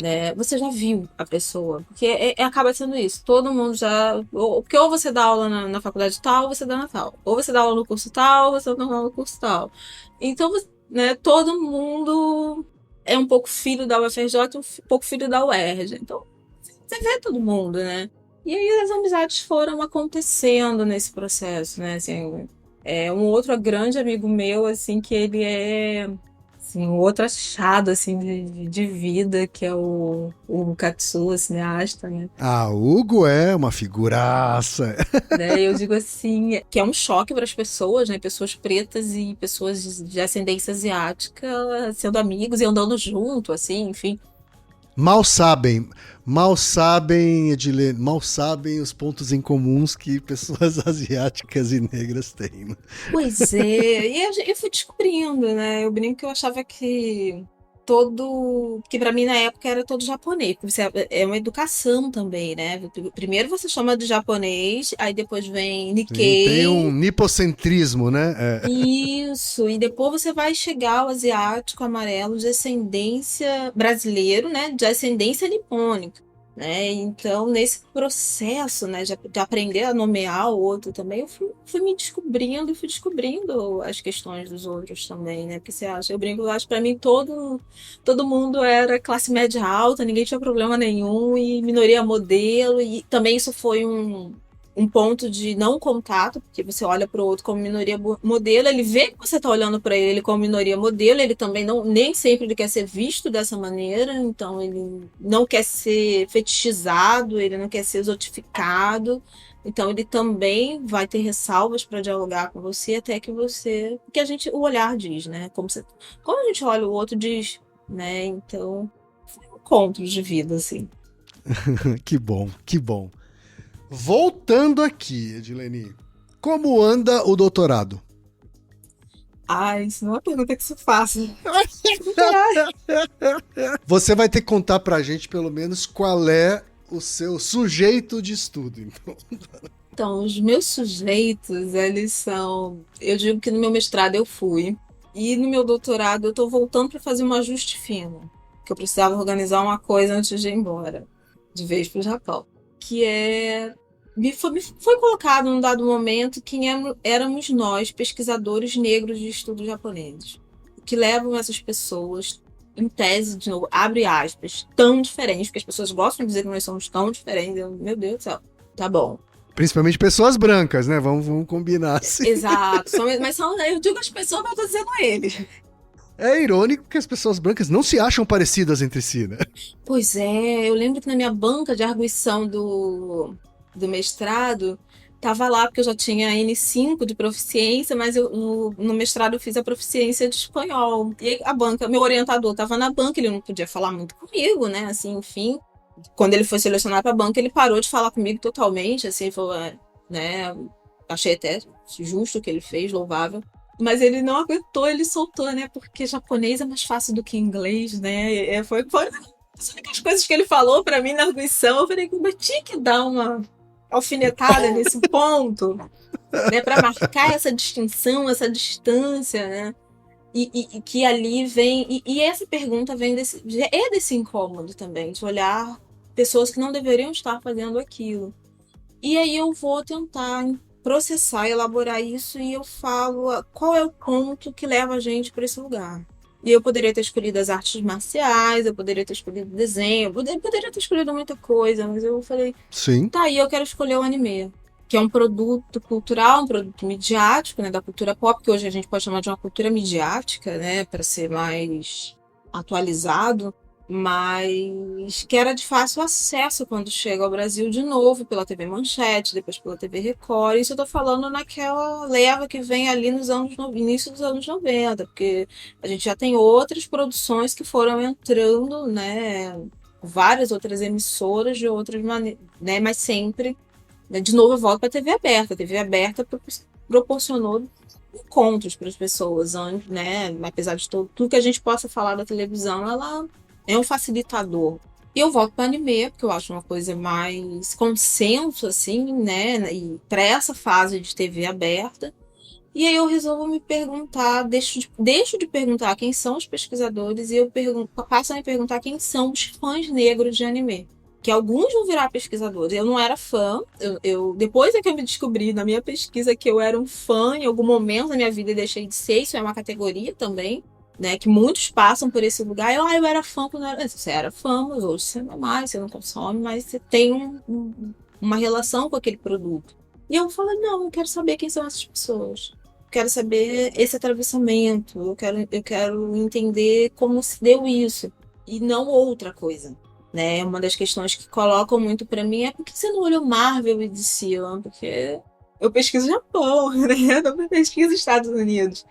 né? Você já viu a pessoa. Porque acaba sendo isso. Todo mundo já... Porque ou você dá aula na faculdade tal, ou você dá na tal. Ou você dá aula no curso tal, ou você dá aula no curso tal. Então, né, todo mundo é um pouco filho da UFRJ, um pouco filho da UERJ. Então, você vê todo mundo, né? E aí as amizades foram acontecendo nesse processo, né? Assim, um outro grande amigo meu, assim, que ele é... Assim, um outro achado, assim, de vida, que é o Hugo Katsuo, cineasta, né? Hugo é uma figuraça. Eu digo assim, que é um choque para as pessoas, né? Pessoas pretas e pessoas de ascendência asiática sendo amigos e andando junto, assim, enfim. Mal sabem, Edilene, mal sabem os pontos em comuns que pessoas asiáticas e negras têm. Pois é, e eu fui descobrindo, né? Eu brinco que eu achava que que pra mim na época era todo japonês, porque é uma educação também, né? Primeiro você chama de japonês, aí depois vem Nikkei. Tem um nipocentrismo, né? Isso, e depois você vai chegar ao asiático amarelo de ascendência brasileiro, né? De ascendência nipônica. Né? Então, nesse processo, né, de aprender a nomear o outro também, eu fui me descobrindo e fui descobrindo as questões dos outros também, né? Porque você acha, eu brinco, eu acho que pra mim todo mundo era classe média alta, ninguém tinha problema nenhum, e minoria modelo, e também isso foi um ponto de não contato, porque você olha para o outro como minoria modelo, ele vê que você está olhando para ele como minoria modelo, ele também nem sempre ele quer ser visto dessa maneira, então ele não quer ser fetichizado, ele não quer ser exotificado, então ele também vai ter ressalvas para dialogar com você até que você... Porque o olhar diz, né? Como a gente olha o outro diz, né? Então, foi um encontro de vida, assim. Que bom, que bom. Voltando aqui, Edilene, como anda o doutorado? Isso não é uma pergunta que se faça. Você vai ter que contar pra gente, pelo menos, qual é o seu sujeito de estudo. Então, os meus sujeitos, eles são... Eu digo que no meu mestrado eu fui. E no meu doutorado eu tô voltando para fazer um ajuste fino. Que eu precisava organizar uma coisa antes de ir embora. De vez pro Japão. Que foi colocado num dado momento quem éramos nós, pesquisadores negros de estudos japoneses, que levam essas pessoas, em tese, de novo, abre aspas, tão diferentes, porque as pessoas gostam de dizer que nós somos tão diferentes. Meu Deus do céu, tá bom. Principalmente pessoas brancas, né? Vamos combinar assim. Exato, mas eu digo as pessoas, mas eu tô dizendo eles. É irônico que as pessoas brancas não se acham parecidas entre si, né? Pois é, eu lembro que na minha banca de arguição do mestrado, tava lá porque eu já tinha N5 de proficiência, mas no mestrado eu fiz a proficiência de espanhol. E aí meu orientador tava na banca, ele não podia falar muito comigo, né? Assim, enfim. Quando ele foi selecionado para a banca, ele parou de falar comigo totalmente, assim, falou, né? Achei até justo o que ele fez, louvável. Mas ele não aguentou, ele soltou, né? Porque japonês é mais fácil do que inglês, né? Foi as únicas coisas que ele falou pra mim na arguição. Eu falei, mas tinha que dar uma alfinetada nesse ponto, né? Pra marcar essa distinção, essa distância, né? E que ali vem. E essa pergunta vem desse incômodo também, de olhar pessoas que não deveriam estar fazendo aquilo. E aí eu vou tentar processar, elaborar isso e eu falo qual é o ponto que leva a gente para esse lugar. E eu poderia ter escolhido as artes marciais, eu poderia ter escolhido desenho, eu poderia ter escolhido muita coisa, mas eu falei, Sim. tá aí, eu quero escolher o anime. Que é um produto cultural, um produto midiático, né, da cultura pop, que hoje a gente pode chamar de uma cultura midiática, né, para ser mais atualizado, mas que era de fácil acesso quando chega ao Brasil de novo pela TV Manchete, depois pela TV Record. Isso eu tô falando naquela leva que vem ali nos início dos anos 90, porque a gente já tem outras produções que foram entrando, né, várias outras emissoras de outras maneiras, né, mas sempre, né, de novo eu volto para a TV aberta. A TV aberta proporcionou encontros para as pessoas, né? Apesar de tudo que a gente possa falar da televisão, ela é um facilitador. E eu volto para anime, porque eu acho uma coisa mais consenso, assim, né? E para essa fase de TV aberta. E aí eu resolvo me perguntar, deixo de perguntar quem são os pesquisadores e passo a me perguntar quem são os fãs negros de anime. Que alguns vão virar pesquisadores. Eu não era fã. Depois é que eu me descobri na minha pesquisa que eu era um fã em algum momento da minha vida e deixei de ser. Isso é uma categoria também, né? Que muitos passam por esse lugar. Eu era fã quando era. Você era fã, mas hoje você não é mais, você não consome, mas você tem uma relação com aquele produto. E eu falei, não, eu quero saber quem são essas pessoas. Quero saber esse atravessamento. Eu quero entender como se deu isso. E não outra coisa. Né? Uma das questões que colocam muito para mim é por que você não olhou Marvel e DC? Porque eu pesquiso Japão, né? Eu não pesquiso Estados Unidos.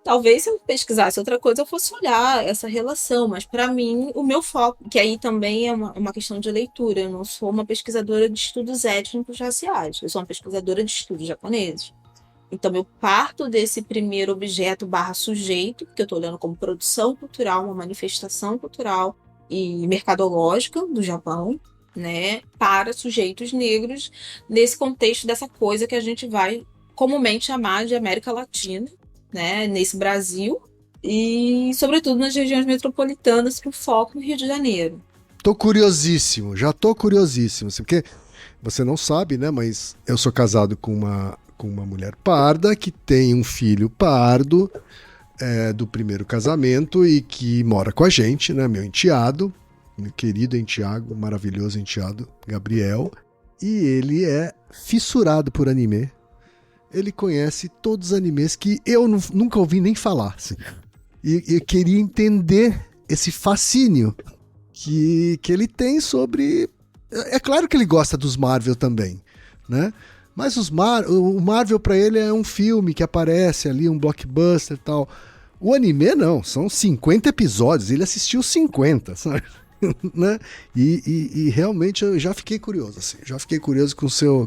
Talvez se eu pesquisasse outra coisa eu fosse olhar essa relação, mas para mim o meu foco, que aí também é uma questão de leitura, eu não sou uma pesquisadora de estudos étnicos raciais, eu sou uma pesquisadora de estudos japoneses. Então eu parto desse primeiro objeto / sujeito, que eu estou olhando como produção cultural, uma manifestação cultural e mercadológica do Japão, né, para sujeitos negros, nesse contexto dessa coisa que a gente vai comumente chamar de América Latina, né, nesse Brasil, e sobretudo nas regiões metropolitanas, com foco no Rio de Janeiro. Tô curiosíssimo, já tô curiosíssimo, porque você não sabe, né, mas eu sou casado com uma mulher parda que tem um filho pardo, do primeiro casamento e que mora com a gente, né? Meu enteado, meu querido enteado, maravilhoso enteado, Gabriel. E ele é fissurado por anime. Ele conhece todos os animes que eu nunca ouvi nem falar. Assim. E eu queria entender esse fascínio que ele tem sobre... É claro que ele gosta dos Marvel também, né? Mas o Marvel pra ele é um filme que aparece ali, um blockbuster e tal. O anime não, são 50 episódios, ele assistiu 50, sabe? Né? E realmente eu já fiquei curioso, assim,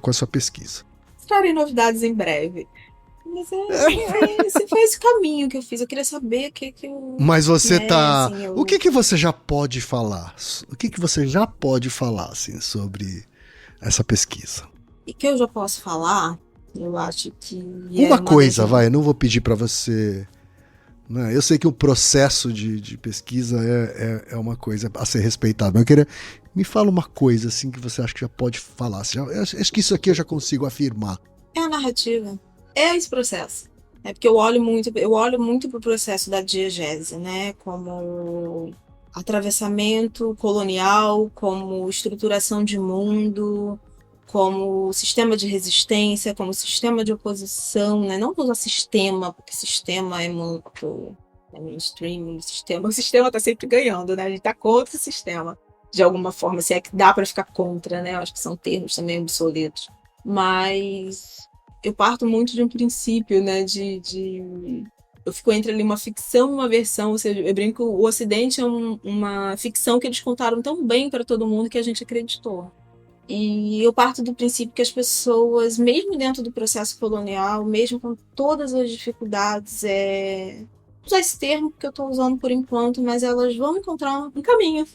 com a sua pesquisa. Trarei novidades em breve. Mas foi esse caminho que eu fiz. Eu queria saber o que eu... Mas você né, tá... assim, O que você já pode falar? O que você já pode falar, assim, sobre essa pesquisa? E que eu já posso falar, eu acho que... Uma coisa, vai, eu não vou pedir pra você... Né? Eu sei que o processo de pesquisa é uma coisa a ser respeitada, mas eu queria... Me fala uma coisa, assim, que você acha que já pode falar. Assim, acho que isso aqui eu já consigo afirmar. É a narrativa. É esse processo. É porque eu olho muito pro processo da diegese, né? Como atravessamento colonial, como estruturação de mundo, como sistema de resistência, como sistema de oposição, né? Não usar sistema, porque sistema é muito mainstream, o sistema tá sempre ganhando, né? A gente tá contra o sistema, de alguma forma, se é que dá para ficar contra, né? Eu acho que são termos também obsoletos. Mas eu parto muito de um princípio, né? Eu fico entre ali uma ficção e uma versão, ou seja, eu brinco, o Ocidente é uma ficção que eles contaram tão bem para todo mundo que a gente acreditou. E eu parto do princípio que as pessoas, mesmo dentro do processo colonial, mesmo com todas as dificuldades, vou usar esse termo que eu estou usando por enquanto, mas elas vão encontrar um caminho.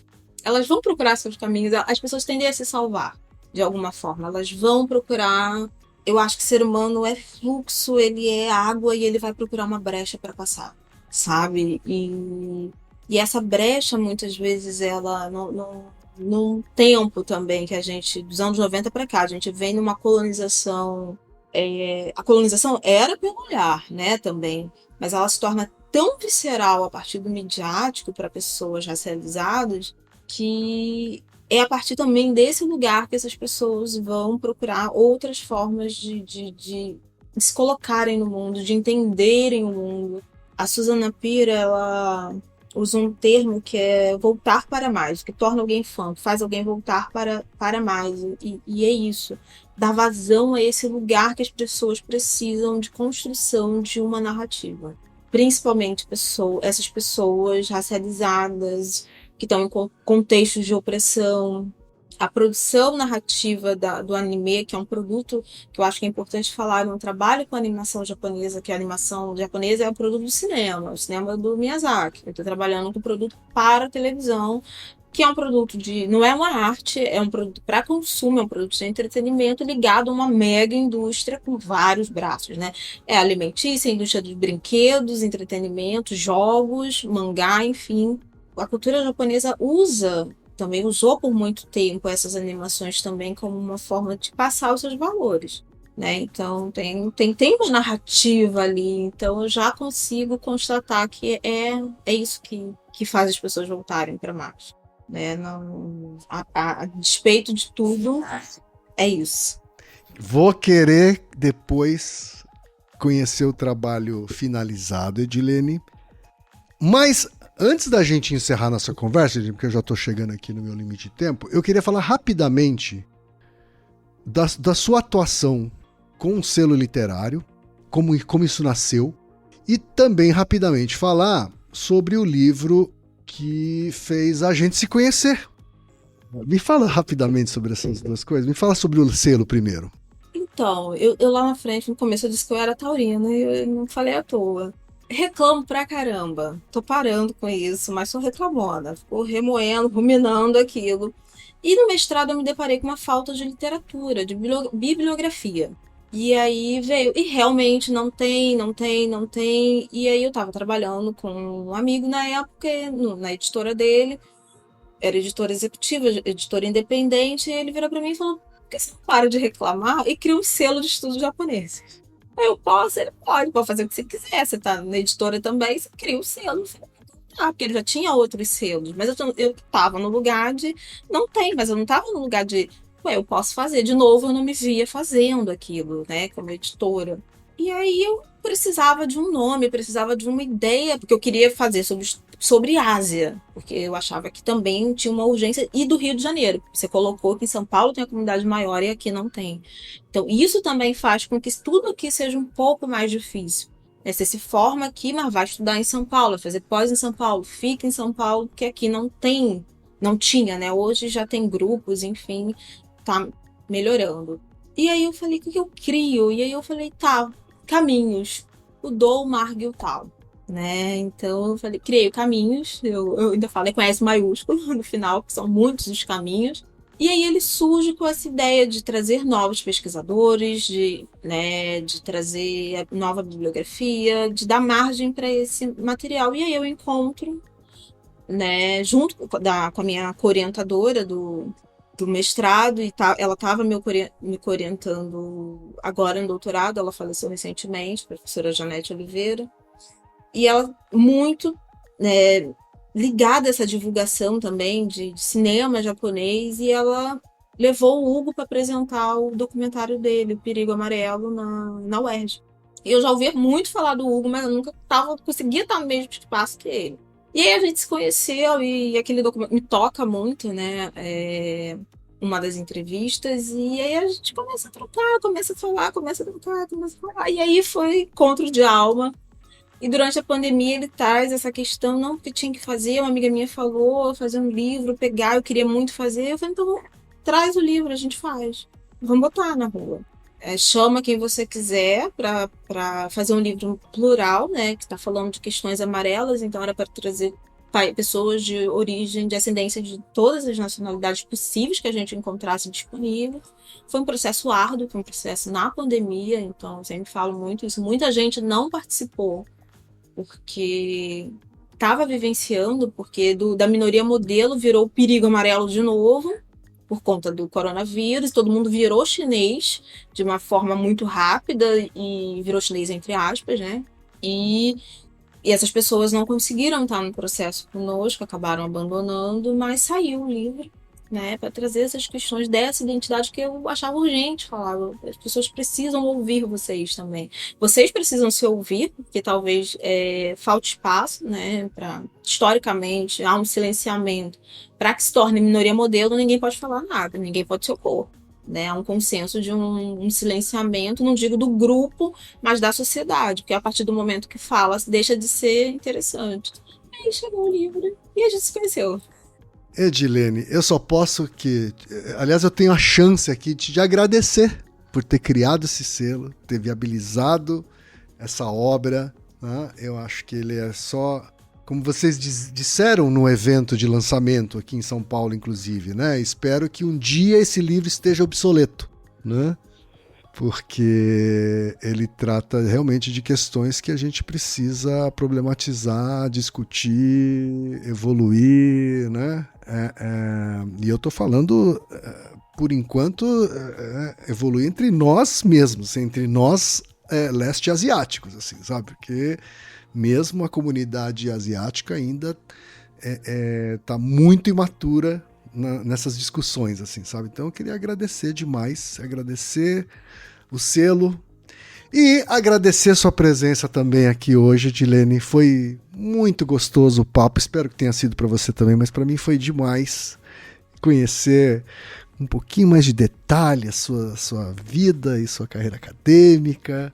Elas vão procurar seus caminhos. As pessoas tendem a se salvar, de alguma forma. Elas vão procurar. Eu acho que o ser humano é fluxo, ele é água e ele vai procurar uma brecha para passar, sabe? E essa brecha, muitas vezes, ela num tempo também que a gente, dos anos 90 para cá, a gente vem numa colonização. A colonização era pelo olhar, né, também, mas ela se torna tão visceral a partir do midiático para pessoas racializadas que é a partir também desse lugar que essas pessoas vão procurar outras formas de se colocarem no mundo, de entenderem o mundo. A Susana Pira, ela usa um termo que é voltar para mais, que torna alguém fã, que faz alguém voltar para mais. E é isso. Dar vazão a esse lugar que as pessoas precisam de construção de uma narrativa. Principalmente essas pessoas racializadas, que estão em contextos de opressão. A produção narrativa do anime, que é um produto que eu acho que é importante falar, no trabalho com a animação japonesa, que a animação japonesa é um produto do cinema, o cinema do Miyazaki. Eu estou trabalhando com um produto para televisão, que é um produto não é uma arte, é um produto para consumo, é um produto de entretenimento ligado a uma mega indústria com vários braços, né? É alimentícia, indústria de brinquedos, entretenimento, jogos, mangá, enfim. A cultura japonesa também usou por muito tempo essas animações também como uma forma de passar os seus valores, né? Então tem uma narrativa ali, então eu já consigo constatar que é isso que faz as pessoas voltarem para Marte, né? Não, a despeito de tudo, é isso. Vou querer depois conhecer o trabalho finalizado, Edilene, mas antes da gente encerrar nossa conversa, porque eu já estou chegando aqui no meu limite de tempo, eu queria falar rapidamente da sua atuação com o selo literário, como isso nasceu, e também rapidamente falar sobre o livro que fez a gente se conhecer. Me fala rapidamente sobre essas duas coisas. Me fala sobre o selo primeiro. Então, eu lá na frente, no começo, eu disse que eu era taurina e eu não falei à toa. Reclamo pra caramba. Tô parando com isso, mas sou reclamona. Fico remoendo, ruminando aquilo. E no mestrado eu me deparei com uma falta de literatura, de bibliografia. E aí veio, e realmente não tem. E aí eu tava trabalhando com um amigo na época, na editora dele, era editora executiva, editora independente, e ele virou pra mim e falou: por que você não para de reclamar e cria um selo de estudos japoneses? Eu posso, ele pode fazer o que você quiser. Você tá na editora também, você cria um selo. Porque ele já tinha outros selos, mas eu tava no lugar de. Não tem, mas eu não tava no lugar de. Eu posso fazer. De novo, eu não me via fazendo aquilo, né, como editora. E aí eu precisava de um nome, precisava de uma ideia, porque eu queria fazer sobre Ásia, porque eu achava que também tinha uma urgência, e do Rio de Janeiro. Você colocou que em São Paulo tem a comunidade maior e aqui não tem. Então, isso também faz com que tudo aqui seja um pouco mais difícil. Você se forma aqui, mas vai estudar em São Paulo, fazer pós em São Paulo, fica em São Paulo, porque aqui não tinha, né? Hoje já tem grupos, enfim, tá melhorando. E aí eu falei, o que eu crio? E aí eu falei, tá, caminhos. O Do, o Marg e o Tal. Né? Então eu falei, criei caminhos, eu ainda falei com S maiúsculo no final, que são muitos os caminhos. E aí ele surge com essa ideia de trazer novos pesquisadores, de trazer nova bibliografia, de dar margem para esse material. E aí eu encontro, né, junto com a minha co-orientadora do mestrado, ela estava me orientando agora no doutorado, ela faleceu recentemente, a professora Janete Oliveira. E ela muito, né, ligada a essa divulgação também de cinema japonês, e ela levou o Hugo para apresentar o documentário dele, O Perigo Amarelo, na UERJ. E eu já ouvi muito falar do Hugo, mas eu nunca conseguia estar no mesmo espaço que ele. E aí a gente se conheceu, e aquele documento me toca muito, né? Uma das entrevistas, e aí a gente começa a trocar, começa a falar, começa a trocar, começa a falar. E aí foi encontro de alma. E durante a pandemia ele traz essa questão, não, porque tinha que fazer, uma amiga minha falou, fazer um livro, pegar, eu queria muito fazer. Eu falei, então traz o livro, a gente faz. Vamos botar na rua. Chama quem você quiser para fazer um livro plural, né? Que está falando de questões amarelas, então era para trazer pessoas de origem, de ascendência de todas as nacionalidades possíveis que a gente encontrasse disponível. Foi um processo árduo, foi um processo na pandemia, então eu sempre falo muito isso. Muita gente não participou porque estava vivenciando, porque da minoria modelo virou o perigo amarelo de novo, por conta do coronavírus, todo mundo virou chinês de uma forma muito rápida, e virou chinês entre aspas, né? E essas pessoas não conseguiram estar no processo conosco, acabaram abandonando, mas saiu o livro, né, para trazer essas questões dessa identidade que eu achava urgente falar. As pessoas precisam ouvir vocês também. Vocês precisam se ouvir, porque talvez falte espaço, né, historicamente, há um silenciamento. Para que se torne minoria modelo, ninguém pode falar nada, ninguém pode se opor. Né, há um consenso de um silenciamento, não digo do grupo, mas da sociedade, porque a partir do momento que fala, deixa de ser interessante. Aí chegou o livro e a gente se conheceu. Edilene, eu só posso aliás, eu tenho a chance aqui de te agradecer por ter criado esse selo, ter viabilizado essa obra, né? Eu acho que ele é só, como vocês disseram no evento de lançamento aqui em São Paulo, inclusive, né? Espero que um dia esse livro esteja obsoleto, né? Porque ele trata realmente de questões que a gente precisa problematizar, discutir, evoluir, né? E eu tô falando, por enquanto, evoluir entre nós mesmos, entre nós leste asiáticos, assim, sabe? Porque mesmo a comunidade asiática ainda tá muito imatura nessas discussões, assim, sabe? Então eu queria agradecer demais, agradecer o selo e agradecer sua presença também aqui hoje, Edilene. Foi muito gostoso o papo, espero que tenha sido para você também, mas para mim foi demais conhecer um pouquinho mais de detalhe a sua vida e sua carreira acadêmica.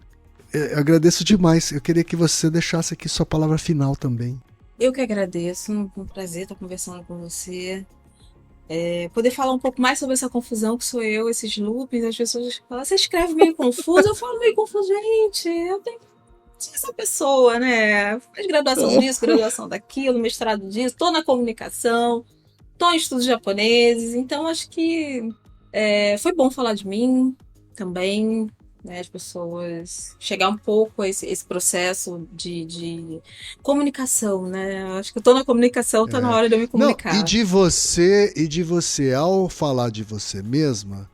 Eu agradeço demais, eu queria que você deixasse aqui sua palavra final também. Eu que agradeço, um prazer estar conversando com você. Poder falar um pouco mais sobre essa confusão que sou eu, esses loopings, as pessoas falam, você escreve meio confuso, eu falo meio confuso, gente, eu tenho essa pessoa, né, faz graduação disso, graduação daquilo, mestrado disso, tô na comunicação, tô em estudos japoneses, então acho que foi bom falar de mim também, né, as pessoas chegar um pouco a esse processo de comunicação, né? Acho que eu tô na comunicação, tá na hora de eu me comunicar. Não, e de você, ao falar de você mesma,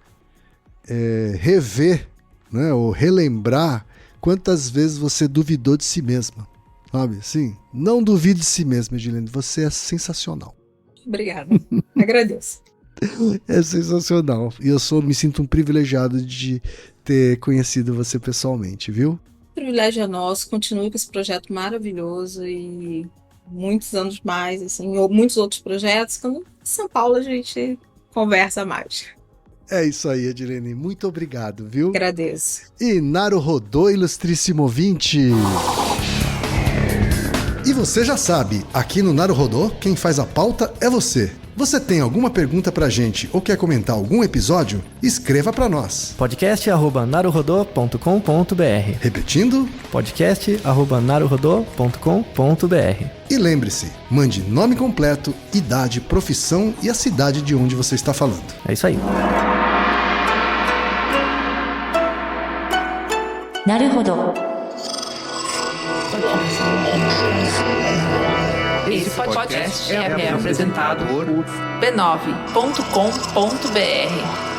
rever, né, ou relembrar quantas vezes você duvidou de si mesma, sabe? Sim, não duvide de si mesma, Edilene, você é sensacional. Obrigada, agradeço. É sensacional, e eu me sinto um privilegiado de ter conhecido você pessoalmente, viu? O privilégio é nosso, continue com esse projeto maravilhoso e muitos anos mais, assim, ou muitos outros projetos, quando em São Paulo a gente conversa mais. É isso aí, Edilene, muito obrigado, viu? Agradeço. E Naruhodô, ilustríssimo ouvinte! E você já sabe, aqui no Naruhodô, quem faz a pauta é você. Você tem alguma pergunta pra gente ou quer comentar algum episódio? Escreva pra nós. podcast@naruhodô.com.br. Repetindo? podcast@naruhodô.com.br. E lembre-se, mande nome completo, idade, profissão e a cidade de onde você está falando. É isso aí. Naruhodo. Esse podcast é apresentado por b9.com.br.